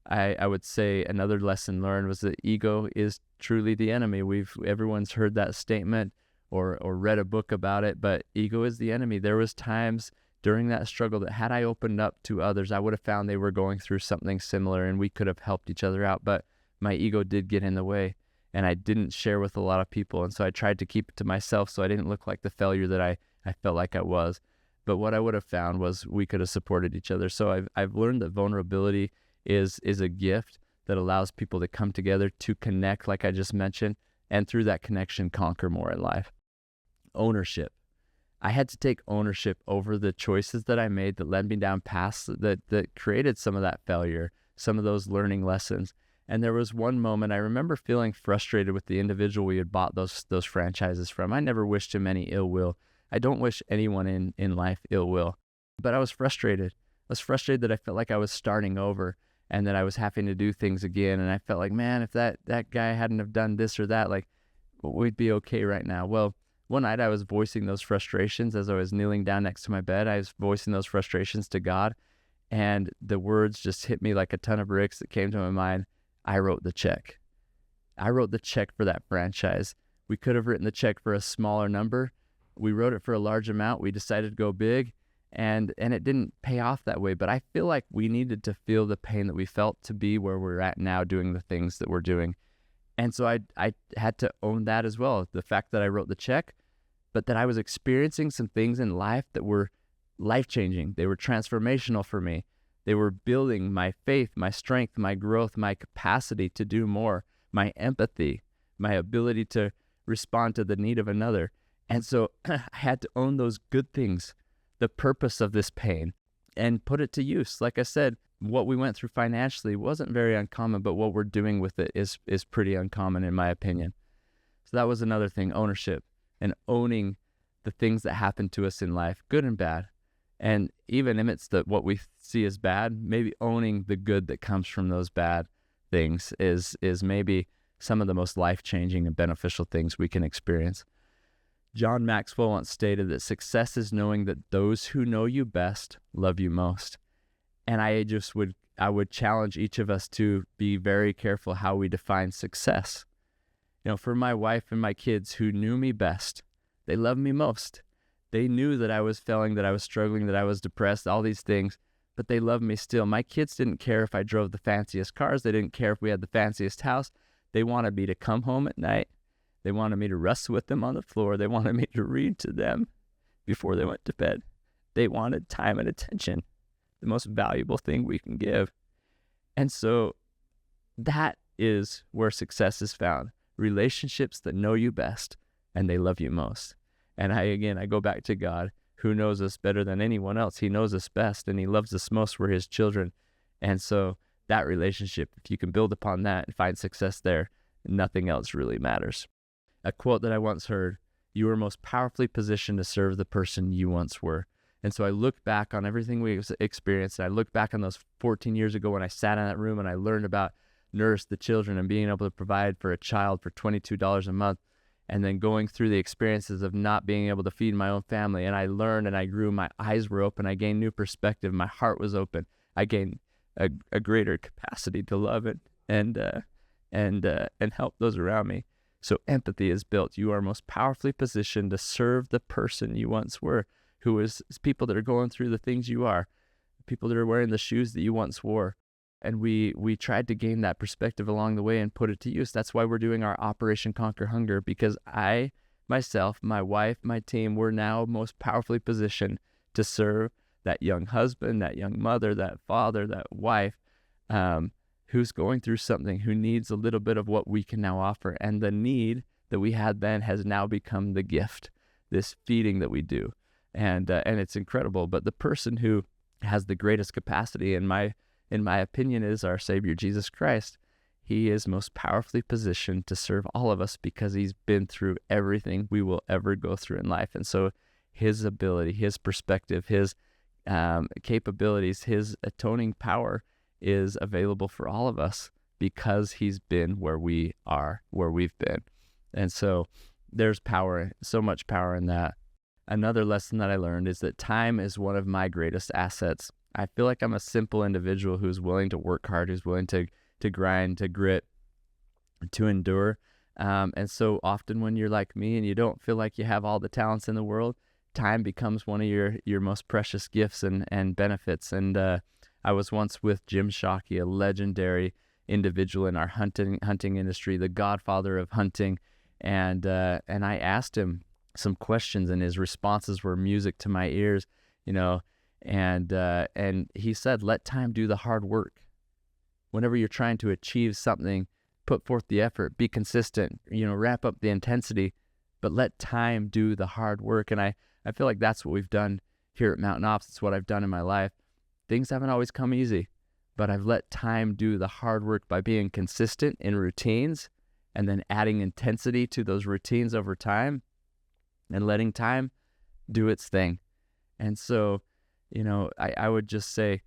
I would say another lesson learned was that ego is truly the enemy. Everyone's heard that statement or read a book about it, but ego is the enemy. There was times during that struggle that had I opened up to others, I would have found they were going through something similar and we could have helped each other out, but my ego did get in the way. and I didn't share with a lot of people. And so I tried to keep it to myself so I didn't look like the failure that I felt like I was. But what I would have found was we could have supported each other. So I've learned that vulnerability is a gift that allows people to come together to connect, like I just mentioned, and through that connection, conquer more in life. Ownership. I had to take ownership over the choices that I made that led me down paths that created some of that failure, some of those learning lessons. And there was one moment I remember feeling frustrated with the individual we had bought those franchises from. I never wished him any ill will. I don't wish anyone in life ill will, but I was frustrated. I was frustrated that I felt like I was starting over and that I was having to do things again. And I felt like, man, if that guy hadn't have done this or that, like we'd be okay right now. Well, one night I was voicing those frustrations as I was kneeling down next to my bed. I was voicing those frustrations to God, and the words just hit me like a ton of bricks that came to my mind. I wrote the check. I wrote the check for that franchise. We could have written the check for a smaller number. We wrote it for a large amount. We decided to go big, and it didn't pay off that way. But I feel like we needed to feel the pain that we felt to be where we're at now doing the things that we're doing. And so I had to own that as well. The fact that I wrote the check, but that I was experiencing some things in life that were life-changing. They were transformational for me. They were building my faith, my strength, my growth, my capacity to do more, my empathy, my ability to respond to the need of another. And so I had to own those good things, the purpose of this pain, and put it to use. Like I said, what we went through financially wasn't very uncommon, but what we're doing with it is pretty uncommon in my opinion. So that was another thing, ownership, and owning the things that happen to us in life, good and bad. And even amidst what we see as bad, maybe owning the good that comes from those bad things is maybe some of the most life-changing and beneficial things we can experience. John Maxwell once stated that success is knowing that those who know you best love you most. And I would challenge each of us to be very careful how we define success. You know, for my wife and my kids who knew me best, they loved me most. They knew that I was failing, that I was struggling, that I was depressed, all these things, but they loved me still. My kids didn't care if I drove the fanciest cars. They didn't care if we had the fanciest house. They wanted me to come home at night. They wanted me to wrestle with them on the floor. They wanted me to read to them before they went to bed. They wanted time and attention, the most valuable thing we can give. And so that is where success is found. Relationships that know you best and they love you most. And I go back to God, who knows us better than anyone else. He knows us best and he loves us most. We're his children. And so that relationship, if you can build upon that and find success there, nothing else really matters. A quote that I once heard, "You are most powerfully positioned to serve the person you once were." And so I look back on everything we experienced. And I look back on those 14 years ago when I sat in that room and I learned about nurse the children and being able to provide for a child for $22 a month. And then going through the experiences of not being able to feed my own family. And I learned and I grew, my eyes were open. I gained new perspective. My heart was open. I gained a greater capacity to love it and help those around me. So empathy is built. You are most powerfully positioned to serve the person you once were, who is people that are going through the things you are, people that are wearing the shoes that you once wore. And we tried to gain that perspective along the way and put it to use. That's why we're doing our Operation Conquer Hunger, because I, myself, my wife, my team, we're now most powerfully positioned to serve that young husband, that young mother, that father, that wife, who's going through something, who needs a little bit of what we can now offer. And the need that we had then has now become the gift, this feeding that we do. And it's incredible. But the person who has the greatest capacity, in my opinion, is our Savior, Jesus Christ. He is most powerfully positioned to serve all of us because he's been through everything we will ever go through in life. And so his ability, his perspective, his capabilities, his atoning power is available for all of us because he's been where we are, where we've been. And so there's power, so much power in that. Another lesson that I learned is that time is one of my greatest assets. I feel like I'm a simple individual who's willing to work hard, who's willing to grind, to grit, to endure. And so often when you're like me and you don't feel like you have all the talents in the world, time becomes one of your most precious gifts and benefits. And I was once with Jim Shockey, a legendary individual in our hunting industry, the godfather of hunting. And I asked him some questions, and his responses were music to my ears, and he said, let time do the hard work. Whenever you're trying to achieve something, put forth the effort, be consistent, ramp up the intensity, but let time do the hard work. And I feel like that's what we've done here at Mountain Ops. It's what I've done in my life. Things haven't always come easy, but I've let time do the hard work by being consistent in routines and then adding intensity to those routines over time and letting time do its thing. And so, I would just say,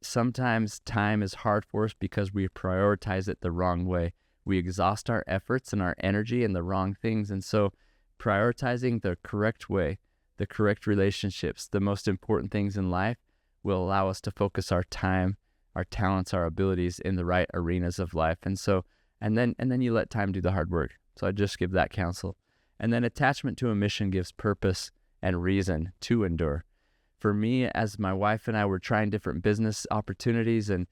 sometimes time is hard for us because we prioritize it the wrong way. We exhaust our efforts and our energy in the wrong things. And so prioritizing the correct way, the correct relationships, the most important things in life will allow us to focus our time, our talents, our abilities in the right arenas of life. And so, and then you let time do the hard work. So I just give that counsel. And then attachment to a mission gives purpose and reason to endure. For me, as my wife and I were trying different business opportunities, and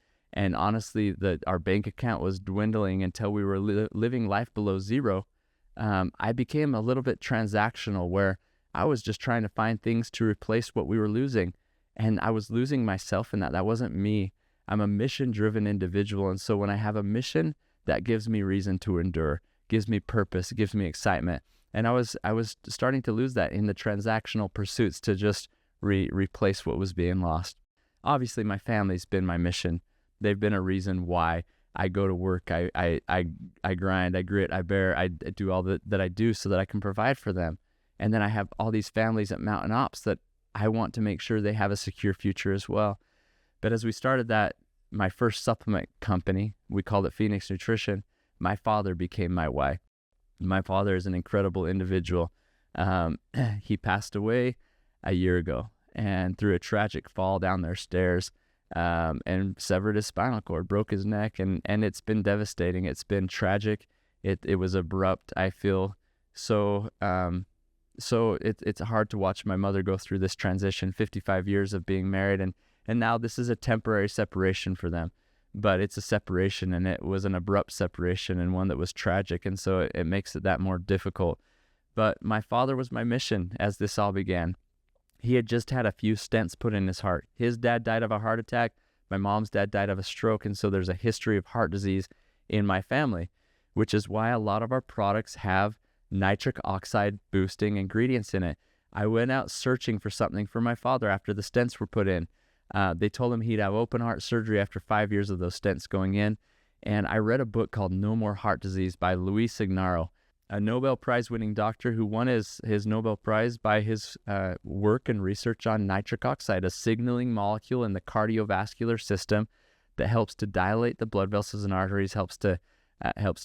honestly, our bank account was dwindling until we were living life below zero, I became a little bit transactional, where I was just trying to find things to replace what we were losing. And I was losing myself in that. That wasn't me. I'm a mission-driven individual. And so when I have a mission, that gives me reason to endure, gives me purpose, gives me excitement. And I was starting to lose that in the transactional pursuits to just replace what was being lost. Obviously, my family's been my mission. They've been a reason why I go to work. I grind, I grit, I bear, I do all that I do so that I can provide for them. And then I have all these families at Mountain Ops that I want to make sure they have a secure future as well. But as we started my first supplement company, we called it Phoenix Nutrition, my father became my why. My father is an incredible individual. He passed away a year ago, and through a tragic fall down their stairs, and severed his spinal cord, broke his neck, and it's been devastating. It's been tragic. It was abrupt. I feel so it's hard to watch my mother go through this transition, 55 years of being married, and now this is a temporary separation for them. But it's a separation, and it was an abrupt separation, and one that was tragic, and so it makes it that more difficult. But my father was my mission as this all began. He had just had a few stents put in his heart. His dad died of a heart attack. My mom's dad died of a stroke, and so there's a history of heart disease in my family, which is why a lot of our products have nitric oxide boosting ingredients in it. I went out searching for something for my father after the stents were put in. They told him he'd have open heart surgery after 5 years of those stents going in. And I read a book called No More Heart Disease by Luis Ignarro, a Nobel Prize winning doctor who won his Nobel Prize by his work and research on nitric oxide, a signaling molecule in the cardiovascular system that helps to dilate the blood vessels and arteries, helps to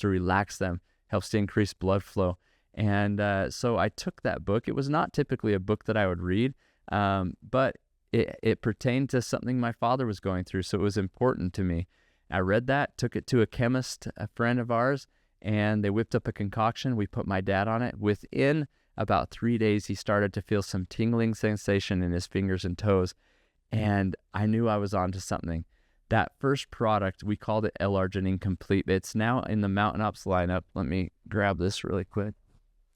relax them, helps to increase blood flow. And so I took that book. It was not typically a book that I would read, but it pertained to something my father was going through, so it was important to me. I read that, took it to a chemist, a friend of ours, and they whipped up a concoction. We put my dad on it. Within about 3 days, he started to feel some tingling sensation in his fingers and toes, and I knew I was onto something. That first product, we called it L-Arginine Complete. It's now in the Mountain Ops lineup. Let me grab this really quick.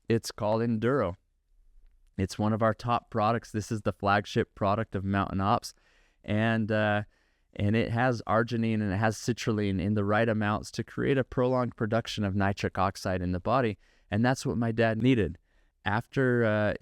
It's called Enduro. It's one of our top products. This is the flagship product of Mountain Ops, and it has arginine and it has citrulline in the right amounts to create a prolonged production of nitric oxide in the body, and that's what my dad needed. After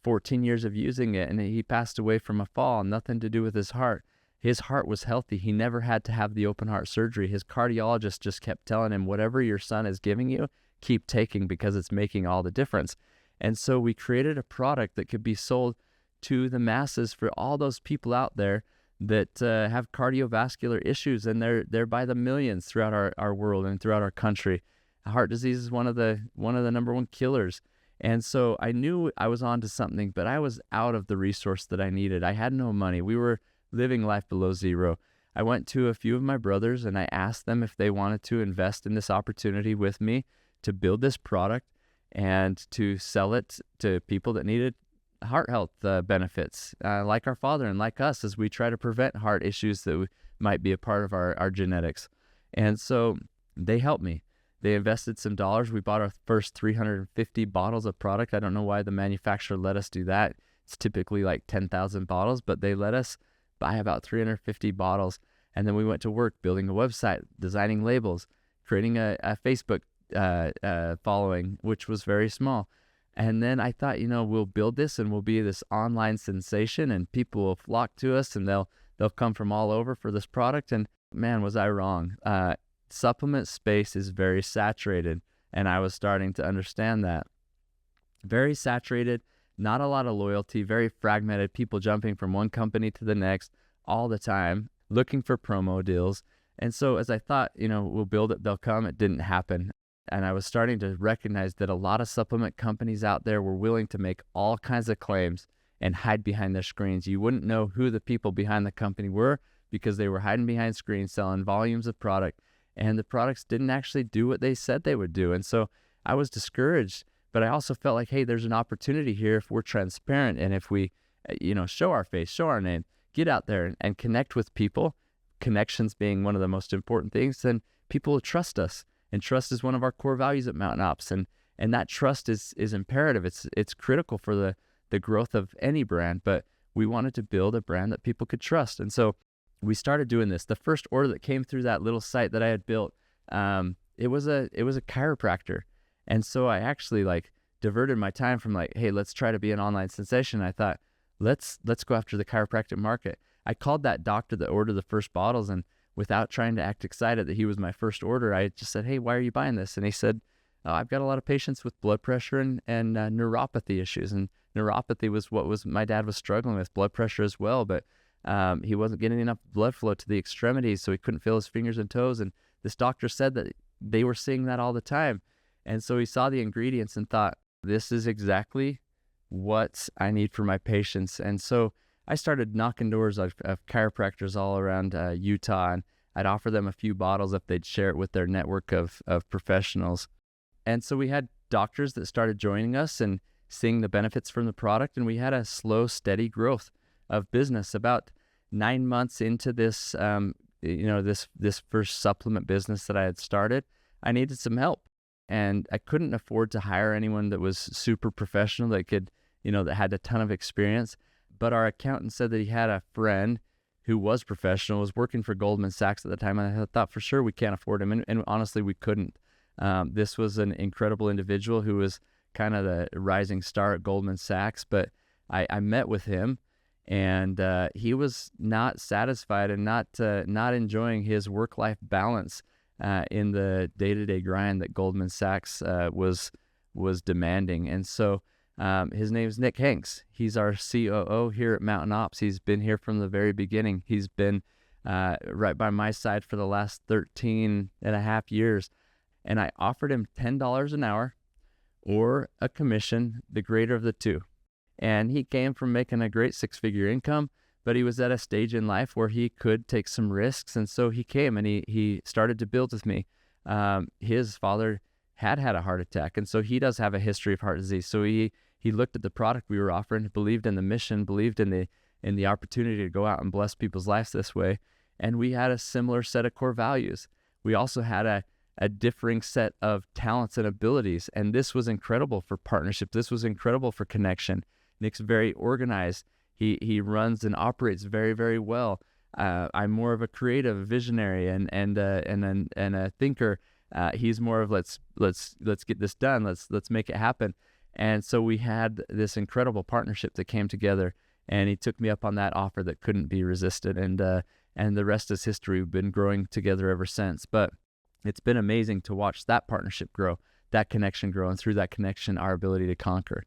14 years of using it, and he passed away from a fall, nothing to do with his heart. His heart was healthy. He never had to have the open heart surgery. His cardiologist just kept telling him, whatever your son is giving you, keep taking because it's making all the difference. And so we created a product that could be sold to the masses for all those people out there that have cardiovascular issues, and they're by the millions throughout our world and throughout our country. Heart disease is one of the number one killers. And so I knew I was onto something, but I was out of the resource that I needed. I had no money. We were living life below zero. I went to a few of my brothers and I asked them if they wanted to invest in this opportunity with me to build this product and to sell it to people that needed heart health benefits, like our father and like us, as we try to prevent heart issues that might be a part of our genetics. And so they helped me. They invested some dollars. We bought our first 350 bottles of product. I don't know why the manufacturer let us do that. It's typically like 10,000 bottles, but they let us buy about 350 bottles. And then we went to work building a website, designing labels, creating a Facebook following, which was very small. And then I thought, we'll build this and we'll be this online sensation and people will flock to us and they'll come from all over for this product. And man, was I wrong. Supplement space is very saturated, and I was starting to understand that. Very saturated, not a lot of loyalty, very fragmented, people jumping from one company to the next all the time, looking for promo deals. And so as I thought, we'll build it, they'll come, it didn't happen. And I was starting to recognize that a lot of supplement companies out there were willing to make all kinds of claims and hide behind their screens. You wouldn't know who the people behind the company were because they were hiding behind screens, selling volumes of product, and the products didn't actually do what they said they would do. And so I was discouraged, but I also felt like, hey, there's an opportunity here if we're transparent and if we, show our face, show our name, get out there and connect with people, connections being one of the most important things, then people will trust us. And trust is one of our core values at Mountain Ops. And that trust is imperative. It's critical for the growth of any brand, but we wanted to build a brand that people could trust. And so we started doing this. The first order that came through that little site that I had built, it was a chiropractor. And so I actually diverted my time from hey, let's try to be an online sensation. I thought, let's go after the chiropractic market. I called that doctor that ordered the first bottles, and without trying to act excited that he was my first order, I just said, hey, why are you buying this? And he said, I've got a lot of patients with blood pressure and neuropathy issues. And neuropathy was what my dad was struggling with, blood pressure as well, but he wasn't getting enough blood flow to the extremities, so he couldn't feel his fingers and toes. And this doctor said that they were seeing that all the time. And so he saw the ingredients and thought, this is exactly what I need for my patients. And so I started knocking doors of chiropractors all around Utah, and I'd offer them a few bottles if they'd share it with their network of professionals. And so we had doctors that started joining us and seeing the benefits from the product, and we had a slow, steady growth of business. About 9 months into this, this first supplement business that I had started, I needed some help, and I couldn't afford to hire anyone that was super professional that could, that had a ton of experience. But our accountant said that he had a friend who was professional, was working for Goldman Sachs at the time, and I thought for sure we can't afford him, and honestly, we couldn't. This was an incredible individual who was kind of the rising star at Goldman Sachs, but I met with him, and he was not satisfied and not enjoying his work-life balance in the day-to-day grind that Goldman Sachs was demanding. And so his name is Nick Hanks. He's our COO here at Mountain Ops. He's been here from the very beginning. He's been right by my side for the last 13 and a half years. And I offered him $10 an hour or a commission, the greater of the two. And he came from making a great six-figure income, but he was at a stage in life where he could take some risks. And so he came and he started to build with me. His father had a heart attack, and so he does have a history of heart disease. So he looked at the product we were offering, believed in the mission, believed in the opportunity to go out and bless people's lives this way. And we had a similar set of core values. We also had a differing set of talents and abilities, and this was incredible for partnership. This was incredible for connection. Nick's very organized. He runs and operates very, very well. I'm more of a creative, visionary, and a thinker. He's more of let's get this done. Let's make it happen. And so we had this incredible partnership that came together, and he took me up on that offer that couldn't be resisted. And the rest is history. We've been growing together ever since. But it's been amazing to watch that partnership grow, that connection grow, and through that connection, our ability to conquer.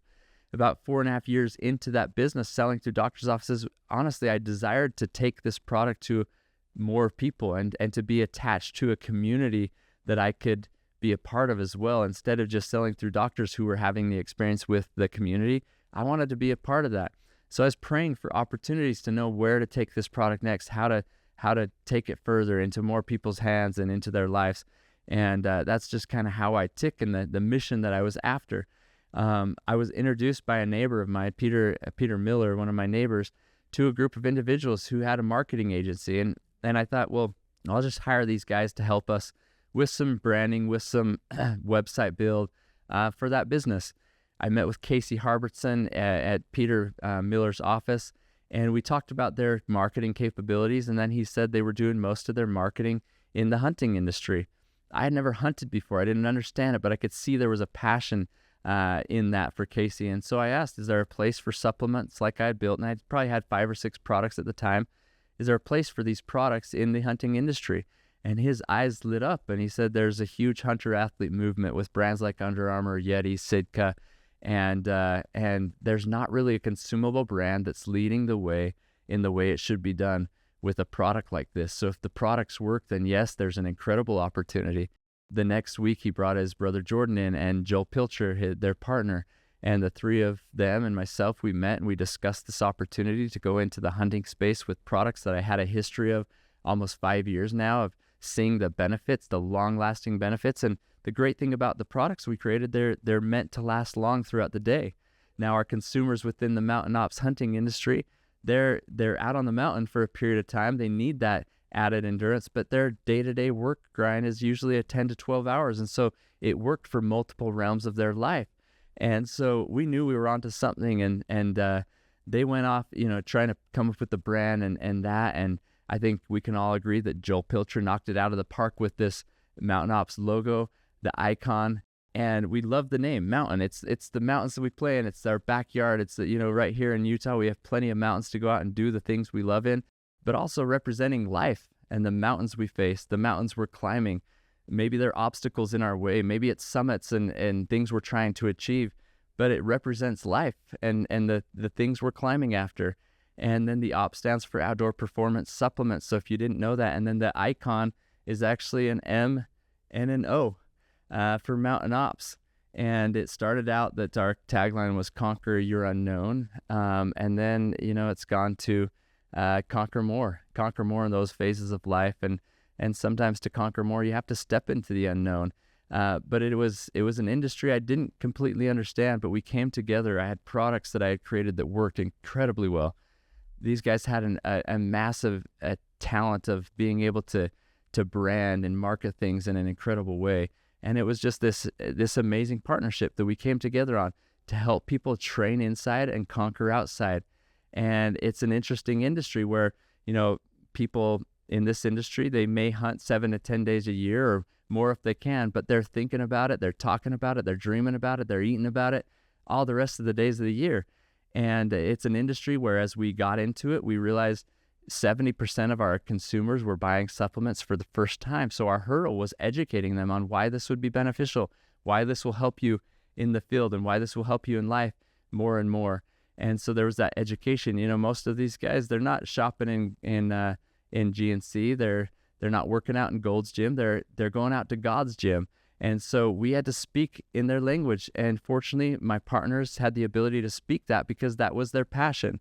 About 4.5 years into that business, selling through doctors' offices, honestly, I desired to take this product to more people and to be attached to a community that I could be a part of as well. Instead of just selling through doctors who were having the experience with the community, I wanted to be a part of that. So I was praying for opportunities to know where to take this product next, how to take it further into more people's hands and into their lives. And that's just kind of how I tick in the mission that I was after. I was introduced by a neighbor of mine, Peter Miller, one of my neighbors, to a group of individuals who had a marketing agency. And I thought, well, I'll just hire these guys to help us with some branding, with some website build for that business. I met with Casey Harbertson at Peter Miller's office, and we talked about their marketing capabilities, and then he said they were doing most of their marketing in the hunting industry. I had never hunted before. I didn't understand it, but I could see there was a passion in that for Casey. And so I asked, is there a place for supplements like I had built? And I probably had 5 or 6 products at the time. Is there a place for these products in the hunting industry? And his eyes lit up, and he said there's a huge hunter-athlete movement with brands like Under Armour, Yeti, Sitka, and there's not really a consumable brand that's leading the way in the way it should be done with a product like this. So if the products work, then yes, there's an incredible opportunity. The next week, he brought his brother Jordan in and Joel Pilcher, their partner, and the 3 of them and myself, we met and we discussed this opportunity to go into the hunting space with products that I had a history of almost 5 years now of seeing the benefits, the long-lasting benefits. And the great thing about the products we created, they're meant to last long throughout the day. Now, our consumers within the mountain ops hunting industry, they're out on the mountain for a period of time. They need that added endurance, but their day-to-day work grind is usually 10 to 12 hours. And so it worked for multiple realms of their life. And so we knew we were onto something, and they went off, trying to come up with the brand and that. And I think we can all agree that Joel Pilcher knocked it out of the park with this Mountain Ops logo, the icon, and we love the name Mountain. It's the mountains that we play in. It's our backyard. It's right here in Utah, we have plenty of mountains to go out and do the things we love in, but also representing life and the mountains we face, the mountains we're climbing. Maybe there are obstacles in our way. Maybe it's summits and things we're trying to achieve, but it represents life and the things we're climbing after. And then the OP stands for Outdoor Performance Supplements. So if you didn't know that, and then the icon is actually an M and an O for Mountain Ops. And it started out that our tagline was Conquer Your Unknown. And then, it's gone to conquer more in those phases of life. And sometimes to conquer more, you have to step into the unknown. But it was an industry I didn't completely understand, but we came together. I had products that I had created that worked incredibly well. These guys had a massive talent of being able to brand and market things in an incredible way. And it was just this amazing partnership that we came together on to help people train inside and conquer outside. And it's an interesting industry where, people in this industry, they may hunt 7 to 10 days a year or more if they can, but they're thinking about it, they're talking about it, they're dreaming about it, they're eating about it all the rest of the days of the year. And it's an industry where, as we got into it, we realized 70% of our consumers were buying supplements for the first time. So our hurdle was educating them on why this would be beneficial, why this will help you in the field, and why this will help you in life more and more. And so there was that education. Most of these guys, they're not shopping in GNC. They're not working out in Gold's Gym. They're going out to God's gym. And so we had to speak in their language. And fortunately, my partners had the ability to speak that because that was their passion.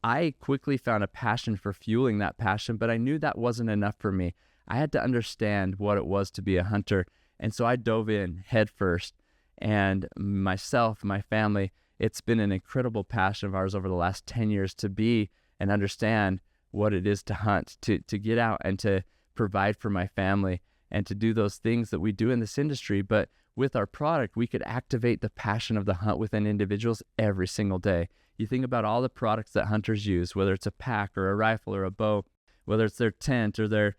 I quickly found a passion for fueling that passion, but I knew that wasn't enough for me. I had to understand what it was to be a hunter. And so I dove in head first. And myself, my family, it's been an incredible passion of ours over the last 10 years to be and understand what it is to hunt, to get out and to provide for my family and to do those things that we do in this industry. But with our product, we could activate the passion of the hunt within individuals every single day. You think about all the products that hunters use, whether it's a pack or a rifle or a bow, whether it's their tent or their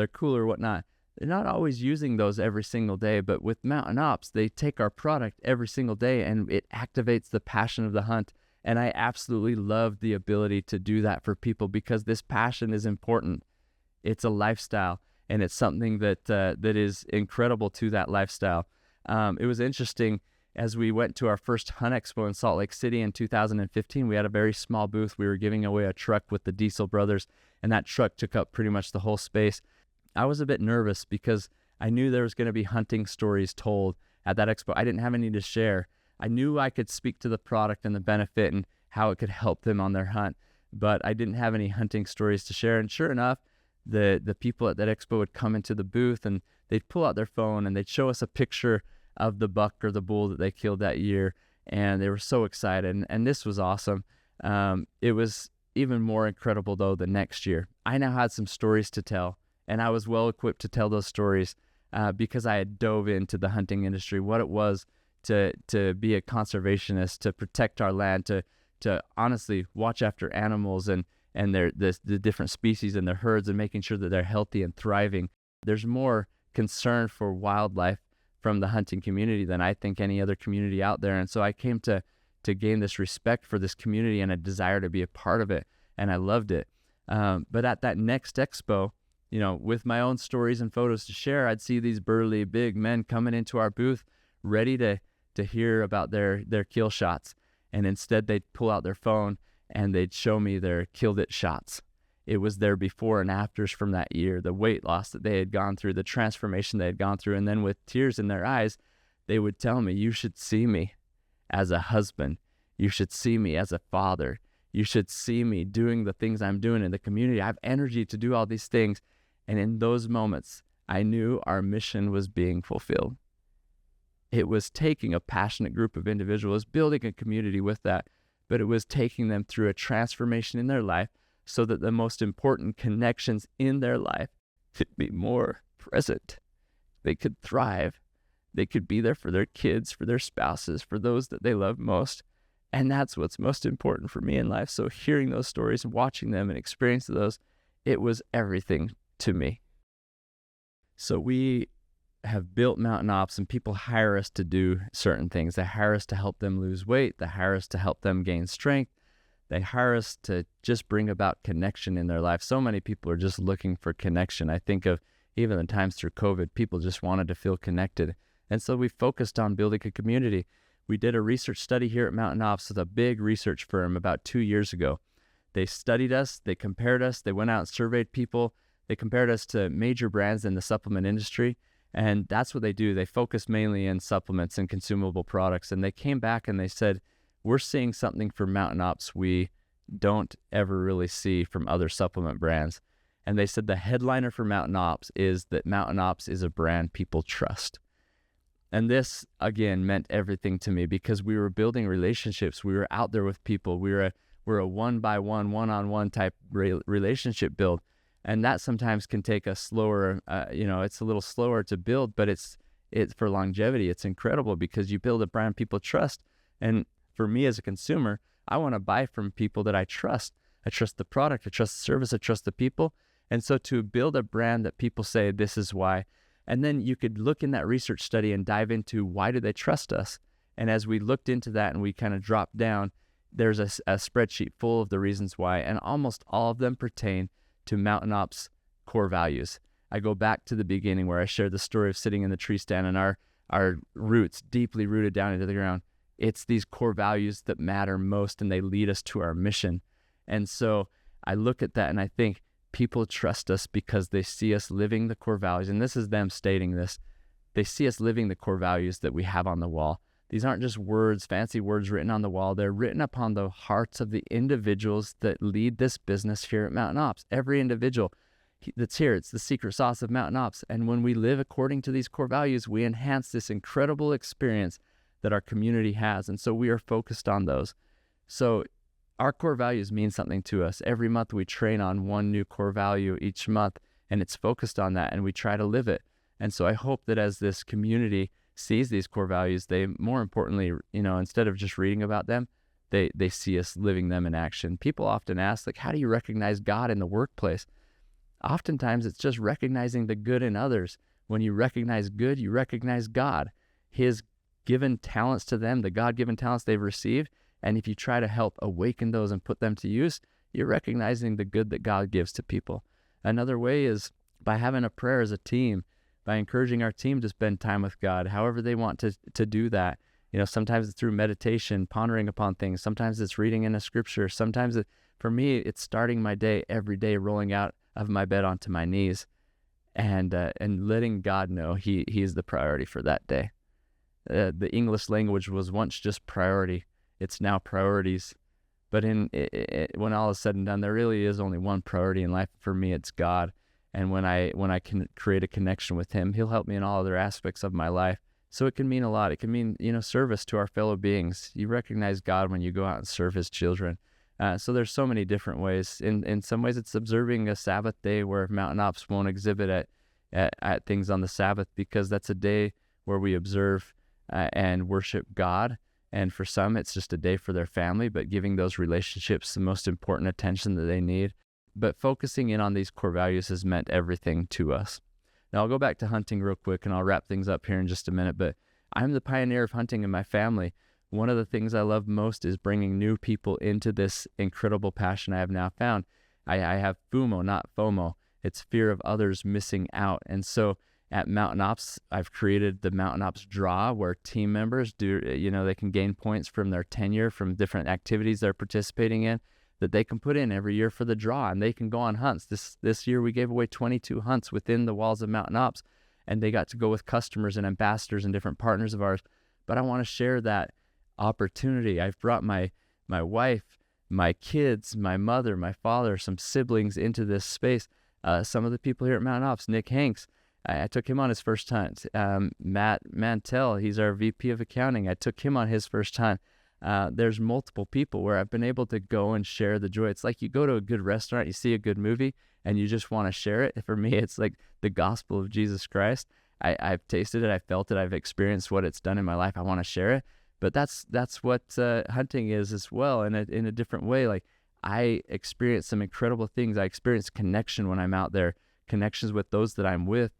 cooler or whatnot. They're not always using those every single day, but with Mountain Ops, they take our product every single day and it activates the passion of the hunt. And I absolutely love the ability to do that for people because this passion is important. It's a lifestyle, and it's something that is incredible to that lifestyle. It was interesting as we went to our first Hunt Expo in Salt Lake City in 2015. We had a very small booth. We were giving away a truck with the Diesel brothers, and that truck took up pretty much the whole space. I was a bit nervous because I knew there was going to be hunting stories told at that expo. I didn't have any to share. I knew I could speak to the product and the benefit and how it could help them on their hunt, but I didn't have any hunting stories to share. And sure enough, the people at that expo would come into the booth and they'd pull out their phone and they'd show us a picture of the buck or the bull that they killed that year. And they were so excited. And this was awesome. It was even more incredible though the next year. I now had some stories to tell And I was well equipped to tell those stories because I had dove into the hunting industry, what it was to be a conservationist, to protect our land, to honestly watch after animals and the different species and their herds and making sure that they're healthy and thriving. There's more concern for wildlife from the hunting community than I think any other community out there. And so I came to gain this respect for this community and a desire to be a part of it. And I loved it. But at that next expo, with my own stories and photos to share, I'd see these burly, big men coming into our booth ready to hear about their kill shots. And instead they'd pull out their phone and they'd show me their killed it shots. It was their before and afters from that year, the weight loss that they had gone through, the transformation they had gone through. And then with tears in their eyes, they would tell me, you should see me as a husband. You should see me as a father. You should see me doing the things I'm doing in the community. I have energy to do all these things. And in those moments, I knew our mission was being fulfilled. It was taking a passionate group of individuals, building a community with that, but it was taking them through a transformation in their life so that the most important connections in their life could be more present. They could thrive. They could be there for their kids, for their spouses, for those that they love most. And that's what's most important for me in life. So hearing those stories and watching them and experiencing those, it was everything to me. So we have built Mountain Ops, and people hire us to do certain things. They hire us to help them lose weight. They hire us to help them gain strength. They hire us to just bring about connection in their life. So many people are just looking for connection. I think of even the times through COVID, people just wanted to feel connected. And so we focused on building a community. We did a research study here at Mountain Ops with a big research firm about 2 years ago. They studied us, they compared us, they went out and surveyed people, they compared us to major brands in the supplement industry, and that's what they do. They focus mainly in supplements and consumable products, and they came back and they said, we're seeing something for Mountain Ops we don't ever really see from other supplement brands. And they said the headliner for Mountain Ops is that Mountain Ops is a brand people trust. And this, again, meant everything to me because we were building relationships. We were out there with people. We're a one-by-one, one-on-one type relationship build. And that sometimes can take a slower, it's a little slower to build, but it's for longevity. It's incredible because you build a brand people trust. And for me as a consumer, I want to buy from people that I trust. I trust the product, I trust the service, I trust the people. And so to build a brand that people say, this is why. And then you could look in that research study and dive into why do they trust us? And as we looked into that and we kind of dropped down, there's a spreadsheet full of the reasons why. And almost all of them pertain to Mountain Ops core values. I go back to the beginning where I shared the story of sitting in the tree stand and our roots deeply rooted down into the ground. It's these core values that matter most and they lead us to our mission. And so I look at that and I think people trust us because they see us living the core values. And this is them stating this. They see us living the core values that we have on the wall. These aren't just words, fancy words written on the wall. They're written upon the hearts of the individuals that lead this business here at Mountain Ops. Every individual that's here, it's the secret sauce of Mountain Ops. And when we live according to these core values, we enhance this incredible experience that our community has. And so we are focused on those. So our core values mean something to us. Every month we train on one new core value each month, and it's focused on that, and we try to live it. And so I hope that as this community sees these core values, they, more importantly, instead of just reading about them, they see us living them in action. People often ask, how do you recognize God in the workplace? Oftentimes it's just recognizing the good in others. When you recognize good, you recognize God, His given talents to them, the God-given talents they've received. And if you try to help awaken those and put them to use, you're recognizing the good that God gives to people. Another way is by having a prayer as a team, by encouraging our team to spend time with God, however they want to do that. Sometimes it's through meditation, pondering upon things. Sometimes it's reading in a scripture. Sometimes for me, it's starting my day every day, rolling out of my bed onto my knees and letting God know He is the priority for that day. The English language was once just priority. It's now priorities. But when all is said and done, there really is only one priority in life. For me, it's God. And when I can create a connection with Him, He'll help me in all other aspects of my life. So it can mean a lot. It can mean, service to our fellow beings. You recognize God when you go out and serve His children. So there's so many different ways. In some ways, it's observing a Sabbath day where Mountain Ops won't exhibit at things on the Sabbath, because that's a day where we observe and worship God. And for some, it's just a day for their family, but giving those relationships the most important attention that they need. But focusing in on these core values has meant everything to us. Now, I'll go back to hunting real quick, and I'll wrap things up here in just a minute, but I'm the pioneer of hunting in my family. One of the things I love most is bringing new people into this incredible passion I have now found. I have FOMO, not FOMO. It's fear of others missing out. And so at Mountain Ops, I've created the Mountain Ops Draw, where team members they can gain points from their tenure, from different activities they're participating in, that they can put in every year for the draw, and they can go on hunts. This year we gave away 22 hunts within the walls of Mountain Ops, and they got to go with customers and ambassadors and different partners of ours. But I want to share that opportunity. I've brought my wife, my kids, my mother, my father, some siblings into this space. Some of the people here at Mountain Ops, Nick Hanks, I took him on his first hunt. Matt Mantell, he's our VP of accounting. I took him on his first hunt. There's multiple people where I've been able to go and share the joy. It's like you go to a good restaurant, you see a good movie, and you just want to share it. For me, it's like the gospel of Jesus Christ. I've tasted it, I felt it, I've experienced what it's done in my life. I want to share it. But that's what hunting is as well, in a different way. Like, I experience some incredible things. I experience connection when I'm out there, connections with those that I'm with.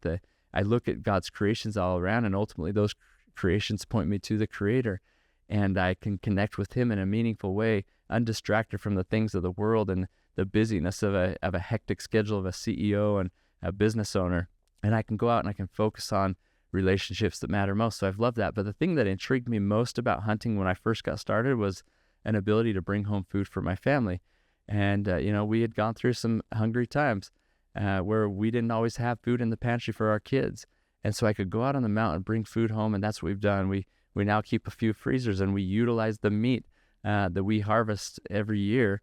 I look at God's creations all around, and ultimately those creations point me to the Creator, and I can connect with Him in a meaningful way, undistracted from the things of the world and the busyness of a hectic schedule of a CEO and a business owner. And I can go out and I can focus on relationships that matter most. So I've loved that. But the thing that intrigued me most about hunting when I first got started was an ability to bring home food for my family. And, we had gone through some hungry times where we didn't always have food in the pantry for our kids. And so I could go out on the mountain, bring food home, and that's what we've done. We now keep a few freezers, and we utilize the meat that we harvest every year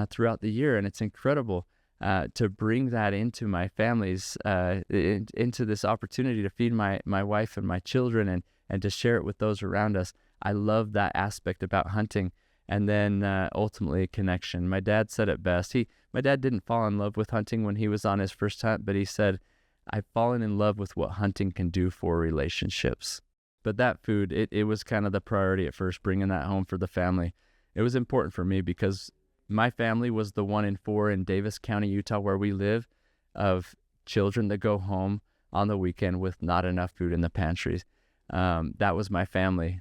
throughout the year. And it's incredible to bring that into my family's, into this opportunity to feed my wife and my children, and to share it with those around us. I love that aspect about hunting. And then ultimately connection. My dad said it best. My dad didn't fall in love with hunting when he was on his first hunt, but he said, I've fallen in love with what hunting can do for relationships. But that food, it was kind of the priority at first, bringing that home for the family. It was important for me because my family was the 1 in 4 in Davis County, Utah, where we live, of children that go home on the weekend with not enough food in the pantries. That was my family.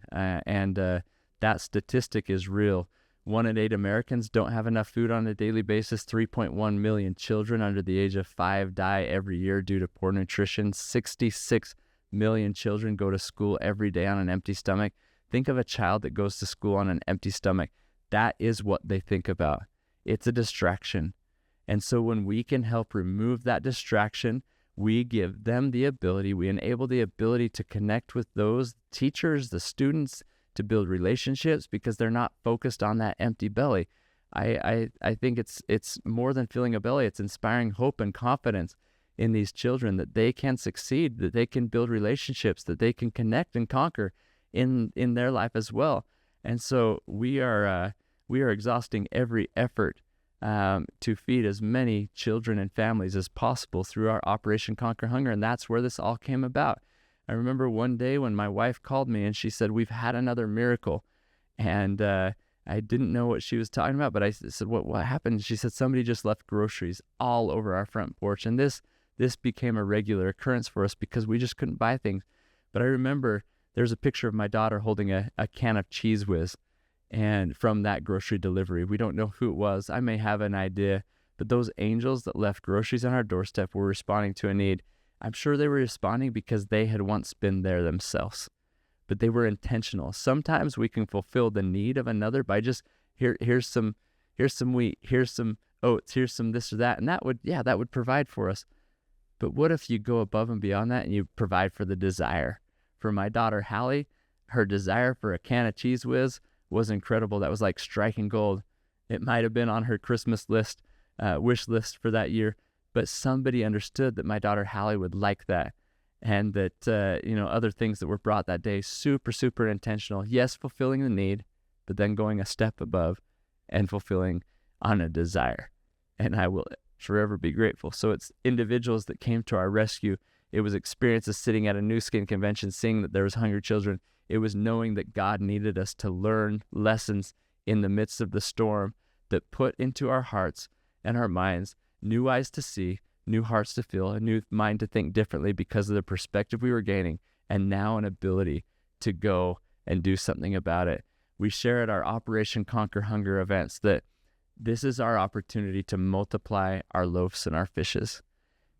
That statistic is real. 1 in 8 Americans don't have enough food on a daily basis. 3.1 million children under the age of 5 die every year due to poor nutrition. 66 million children go to school every day on an empty stomach. Think of a child that goes to school on an empty stomach. That is what they think about. It's a distraction. And so when we can help remove that distraction, we give them the ability, we enable the ability to connect with those teachers, the students, to build relationships, because they're not focused on that empty belly. I think it's more than filling a belly. It's inspiring hope and confidence in these children that they can succeed, that they can build relationships, that they can connect and conquer in their life as well. And so we are exhausting every effort to feed as many children and families as possible through our Operation Conquer Hunger, and that's where this all came about. I remember one day when my wife called me and she said, we've had another miracle. And I didn't know what she was talking about, but I said, what happened? She said, somebody just left groceries all over our front porch. And this became a regular occurrence for us because we just couldn't buy things. But I remember there's a picture of my daughter holding a can of Cheese Whiz, and from that grocery delivery. We don't know who it was. I may have an idea, but those angels that left groceries on our doorstep were responding to a need. I'm sure they were responding because they had once been there themselves, but they were intentional. Sometimes we can fulfill the need of another by just here's some wheat, here's some oats, here's some this or that, and that would provide for us. But what if you go above and beyond that and you provide for the desire? For my daughter Hallie, her desire for a can of Cheese Whiz was incredible. That was like striking gold. It might have been on her Christmas list, wish list for that year. But somebody understood that my daughter Hallie would like that, and that other things that were brought that day, super, super intentional. Yes, fulfilling the need, but then going a step above and fulfilling on a desire, and I will forever be grateful. So it's individuals that came to our rescue. It was experiences sitting at a NuSkin convention, seeing that there was hungry children. It was knowing that God needed us to learn lessons in the midst of the storm that put into our hearts and our minds new eyes to see, new hearts to feel, a new mind to think differently because of the perspective we were gaining, and now an ability to go and do something about it. We share at our Operation Conquer Hunger events that this is our opportunity to multiply our loaves and our fishes.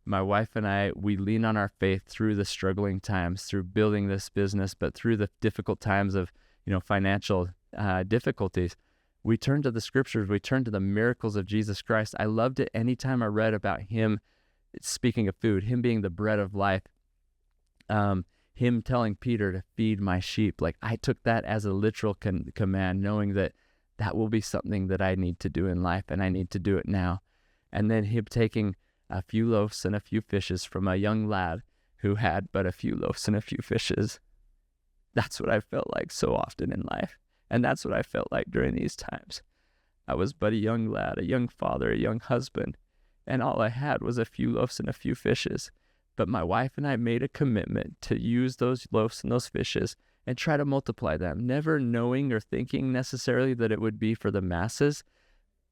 My wife and I, we lean on our faith through the struggling times, through building this business, but through the difficult times of, financial difficulties. We turn to the scriptures. We turn to the miracles of Jesus Christ. I loved it anytime I read about him, speaking of food, him being the bread of life, him telling Peter to feed my sheep. Like, I took that as a literal command, knowing that will be something that I need to do in life, and I need to do it now. And then him taking a few loaves and a few fishes from a young lad who had but a few loaves and a few fishes. That's what I felt like so often in life. And that's what I felt like during these times. I was but a young lad, a young father, a young husband, and all I had was a few loaves and a few fishes. But my wife and I made a commitment to use those loaves and those fishes and try to multiply them, never knowing or thinking necessarily that it would be for the masses,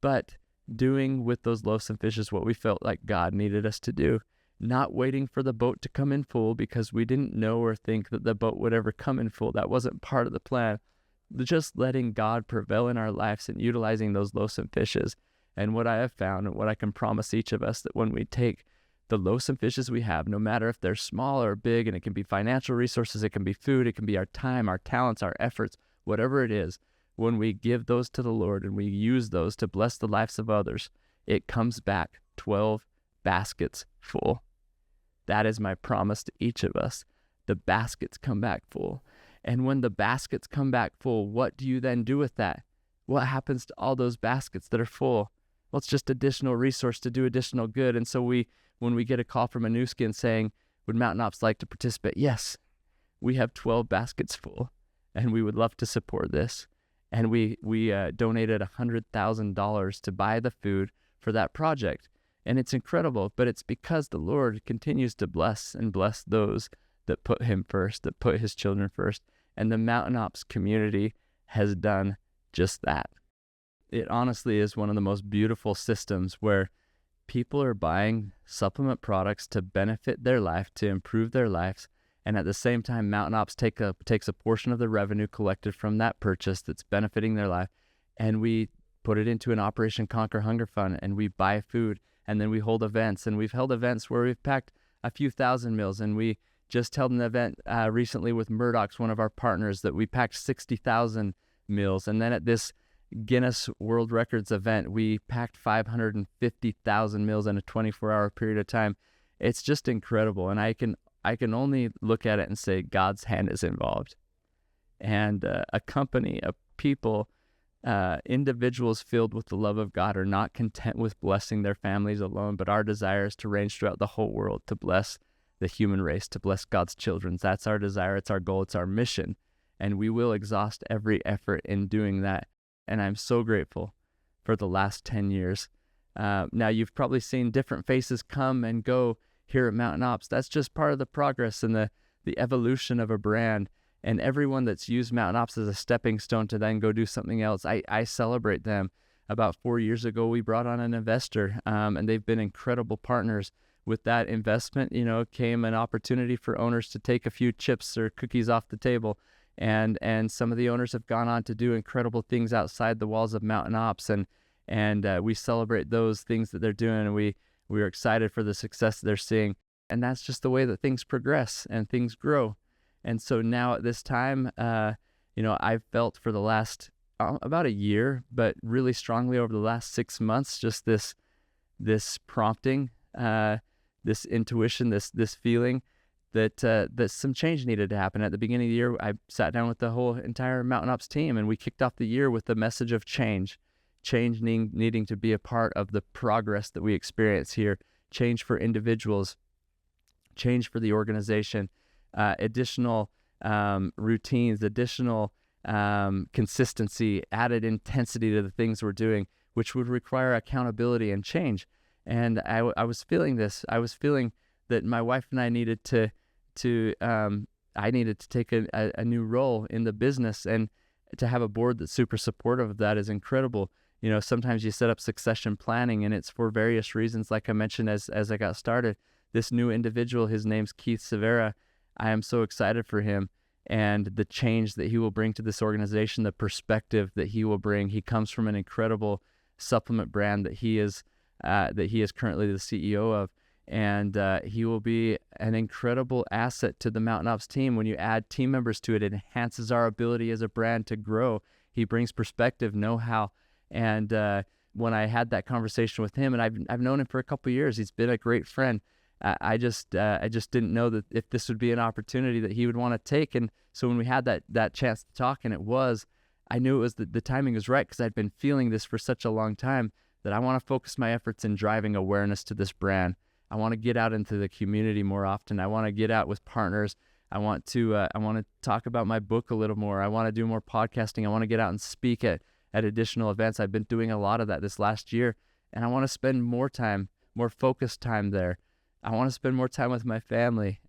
but doing with those loaves and fishes what we felt like God needed us to do, not waiting for the boat to come in full because we didn't know or think that the boat would ever come in full. That wasn't part of the plan. Just letting God prevail in our lives and utilizing those loaves and fishes. And what I have found, and what I can promise each of us, that when we take the loaves and fishes we have, no matter if they're small or big, and it can be financial resources, it can be food, it can be our time, our talents, our efforts, whatever it is, when we give those to the Lord and we use those to bless the lives of others, it comes back 12 baskets full. That is my promise to each of us. The baskets come back full. And when the baskets come back full, what do you then do with that? What happens to all those baskets that are full? Well, it's just additional resource to do additional good. And so when we get a call from a NuSkin saying, would Mountain Ops like to participate? Yes, we have 12 baskets full, and we would love to support this. And we donated $100,000 to buy the food for that project. And it's incredible, but it's because the Lord continues to bless and bless those that put him first, that put his children first. And the Mountain Ops community has done just that. It honestly is one of the most beautiful systems where people are buying supplement products to benefit their life, to improve their lives. And at the same time, Mountain Ops takes a portion of the revenue collected from that purchase that's benefiting their life, and we put it into an Operation Conquer Hunger Fund, and we buy food, and then we hold events. And we've held events where we've packed a few thousand meals, and we just held an event recently with Murdoch's, one of our partners, that we packed 60,000 meals. And then at this Guinness World Records event, we packed 550,000 meals in a 24-hour period of time. It's just incredible. And I can only look at it and say God's hand is involved. And a company, a people, individuals filled with the love of God are not content with blessing their families alone, but our desire is to range throughout the whole world, to bless the human race, to bless God's children. That's our desire. It's our goal. It's our mission. And we will exhaust every effort in doing that. And I'm so grateful for the last 10 years. Now, you've probably seen different faces come and go here at Mountain Ops. That's just part of the progress and the evolution of a brand. And everyone that's used Mountain Ops as a stepping stone to then go do something else, I celebrate them. About 4 years ago, we brought on an investor, and they've been incredible partners. With that investment, came an opportunity for owners to take a few chips or cookies off the table. And some of the owners have gone on to do incredible things outside the walls of Mountain Ops. And we celebrate those things that they're doing. And we are excited for the success that they're seeing. And that's just the way that things progress and things grow. And so now at this time, I've felt for the last about a year, but really strongly over the last 6 months, just this prompting, this intuition, this feeling that some change needed to happen. At the beginning of the year, I sat down with the whole entire Mountain Ops team, and we kicked off the year with the message of change needing to be a part of the progress that we experience here, change for individuals, change for the organization, additional routines, additional consistency, added intensity to the things we're doing. which would require accountability and change. And I was feeling this. I was feeling that my wife and I needed to I needed to take a new role in the business, and to have a board that's super supportive of that is incredible. Sometimes you set up succession planning, and it's for various reasons. Like I mentioned, as I got started, this new individual, his name's Keith Severa. I am so excited for him and the change that he will bring to this organization, the perspective that he will bring. He comes from an incredible supplement brand that he is currently the CEO of. And he will be an incredible asset to the Mountain Ops team. When you add team members to it, it enhances our ability as a brand to grow. He brings perspective, know-how. And when I had that conversation with him, and I've known him for a couple of years, he's been a great friend. I just didn't know that if this would be an opportunity that he would want to take. And so when we had that chance to talk, and I knew it was the timing was right, because I'd been feeling this for such a long time, that I want to focus my efforts in driving awareness to this brand. I want to get out into the community more often. I want to get out with partners. I want to talk about my book a little more. I want to do more podcasting. I want to get out and speak at additional events. I've been doing a lot of that this last year, and I want to spend more focused time there. I want to spend more time with my family.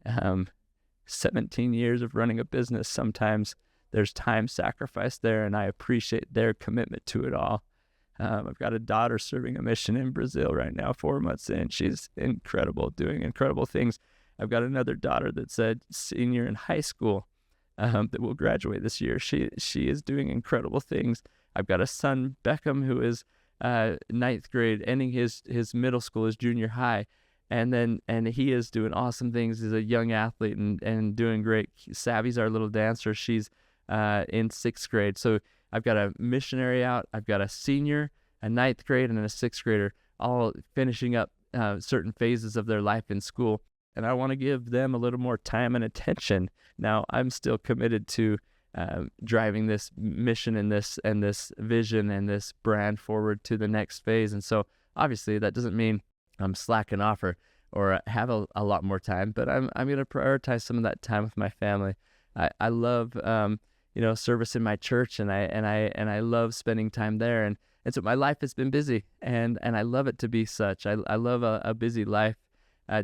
17 years of running a business, sometimes there's time sacrificed there, and I appreciate their commitment to it all. I've got a daughter serving a mission in Brazil right now, 4 months in. She's incredible, doing incredible things. I've got another daughter that's a senior in high school that will graduate this year. She is doing incredible things. I've got a son, Beckham, who is ninth grade, ending his middle school, his junior high. And he is doing awesome things. He's a young athlete and doing great. Savvy's our little dancer. She's in sixth grade. So I've got a missionary out. I've got a senior, a ninth grade, and a sixth grader, all finishing up certain phases of their life in school. And I want to give them a little more time and attention. Now, I'm still committed to driving this mission and this vision and this brand forward to the next phase. And so obviously that doesn't mean I'm slacking off or have a lot more time, but I'm going to prioritize some of that time with my family. I love service in my church, and I love spending time there, and so my life has been busy, and I love it to be such. I love a busy life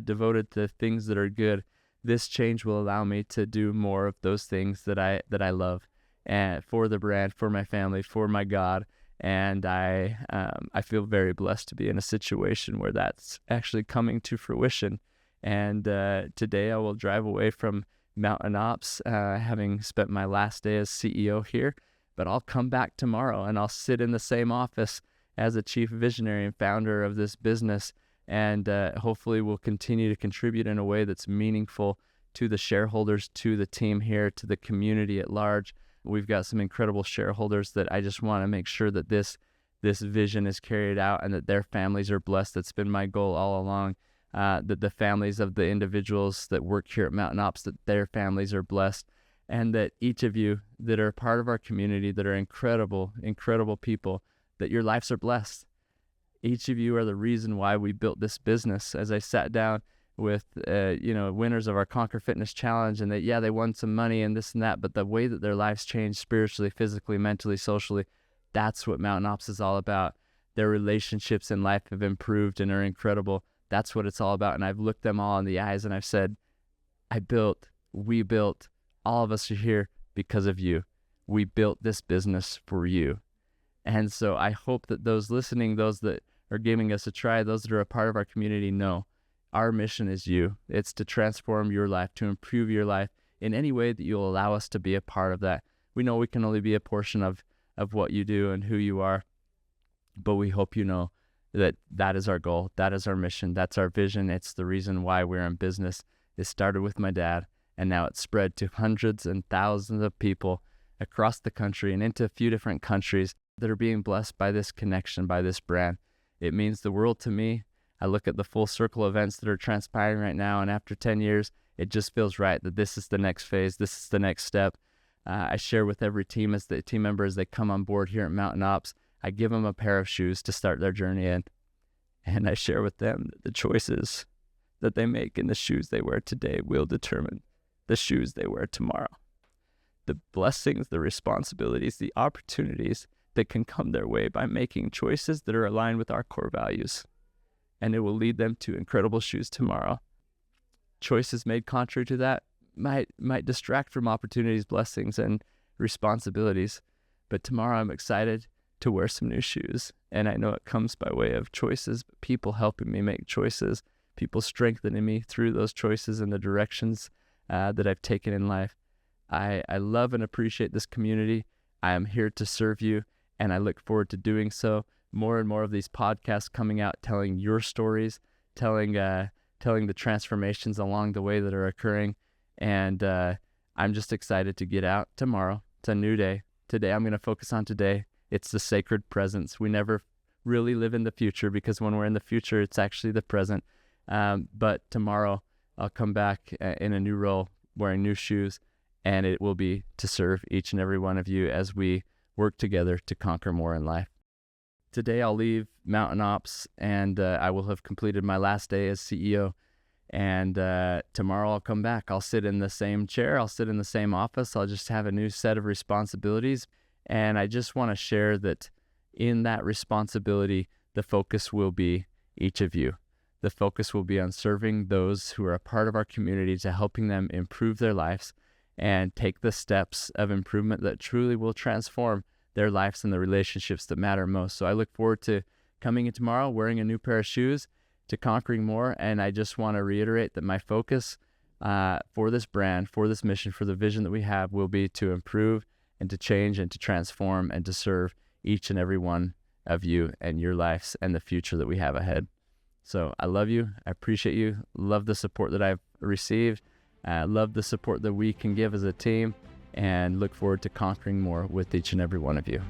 devoted to things that are good. This change will allow me to do more of those things that I love, and for the brand, for my family, for my God. And I feel very blessed to be in a situation where that's actually coming to fruition. And today I will drive away from Mountain Ops, having spent my last day as CEO here. But I'll come back tomorrow, and I'll sit in the same office as a chief visionary and founder of this business. And hopefully we'll continue to contribute in a way that's meaningful to the shareholders, to the team here, to the community at large. We've got some incredible shareholders that I just want to make sure that this vision is carried out and that their families are blessed. That's been my goal all along, that the families of the individuals that work here at Mountain Ops, that their families are blessed, and that each of you that are part of our community, that are incredible, incredible people, that your lives are blessed. Each of you are the reason why we built this business. As I sat down with winners of our Conquer Fitness Challenge, and they won some money and this and that, but the way that their lives changed spiritually, physically, mentally, socially, that's what Mountain Ops is all about. Their relationships in life have improved and are incredible. That's what it's all about. And I've looked them all in the eyes and I've said, we built, all of us are here because of you. We built this business for you. And so I hope that those listening, those that are giving us a try, those that are a part of our community know our mission is you. It's to transform your life, to improve your life in any way that you'll allow us to be a part of that. We know we can only be a portion of what you do and who you are, but we hope you know that is our goal. That is our mission. That's our vision. It's the reason why we're in business. It started with my dad, and now it's spread to hundreds and thousands of people across the country and into a few different countries that are being blessed by this connection, by this brand. It means the world to me. I look at the full circle events that are transpiring right now, and after 10 years, it just feels right that this is the next phase. This is the next step. I share with every team as the team member as they come on board here at Mountain Ops. I give them a pair of shoes to start their journey in, and I share with them that the choices that they make in the shoes they wear today will determine the shoes they wear tomorrow. The blessings, the responsibilities, the opportunities that can come their way by making choices that are aligned with our core values. And it will lead them to incredible shoes tomorrow. Choices made contrary to that might distract from opportunities, blessings, and responsibilities. But tomorrow I'm excited to wear some new shoes. And I know it comes by way of choices, but people helping me make choices, people strengthening me through those choices and the directions that I've taken in life. I love and appreciate this community. I am here to serve you, and I look forward to doing so. More and more of these podcasts coming out, telling your stories, telling the transformations along the way that are occurring. And I'm just excited to get out tomorrow. It's a new day. Today, I'm going to focus on today. It's the sacred presence. We never really live in the future, because when we're in the future, it's actually the present. But tomorrow, I'll come back in a new role, wearing new shoes, and it will be to serve each and every one of you as we work together to conquer more in life. Today, I'll leave MTN OPS, and I will have completed my last day as CEO. And tomorrow, I'll come back. I'll sit in the same chair. I'll sit in the same office. I'll just have a new set of responsibilities. And I just want to share that in that responsibility, the focus will be each of you. The focus will be on serving those who are a part of our community, to helping them improve their lives and take the steps of improvement that truly will transform their lives and the relationships that matter most. So I look forward to coming in tomorrow, wearing a new pair of shoes, to conquering more. And I just want to reiterate that my focus for this brand, for this mission, for the vision that we have, will be to improve and to change and to transform and to serve each and every one of you and your lives and the future that we have ahead. So I love you. I appreciate you. Love the support that I've received. Love the support that we can give as a team, and look forward to conquering more with each and every one of you.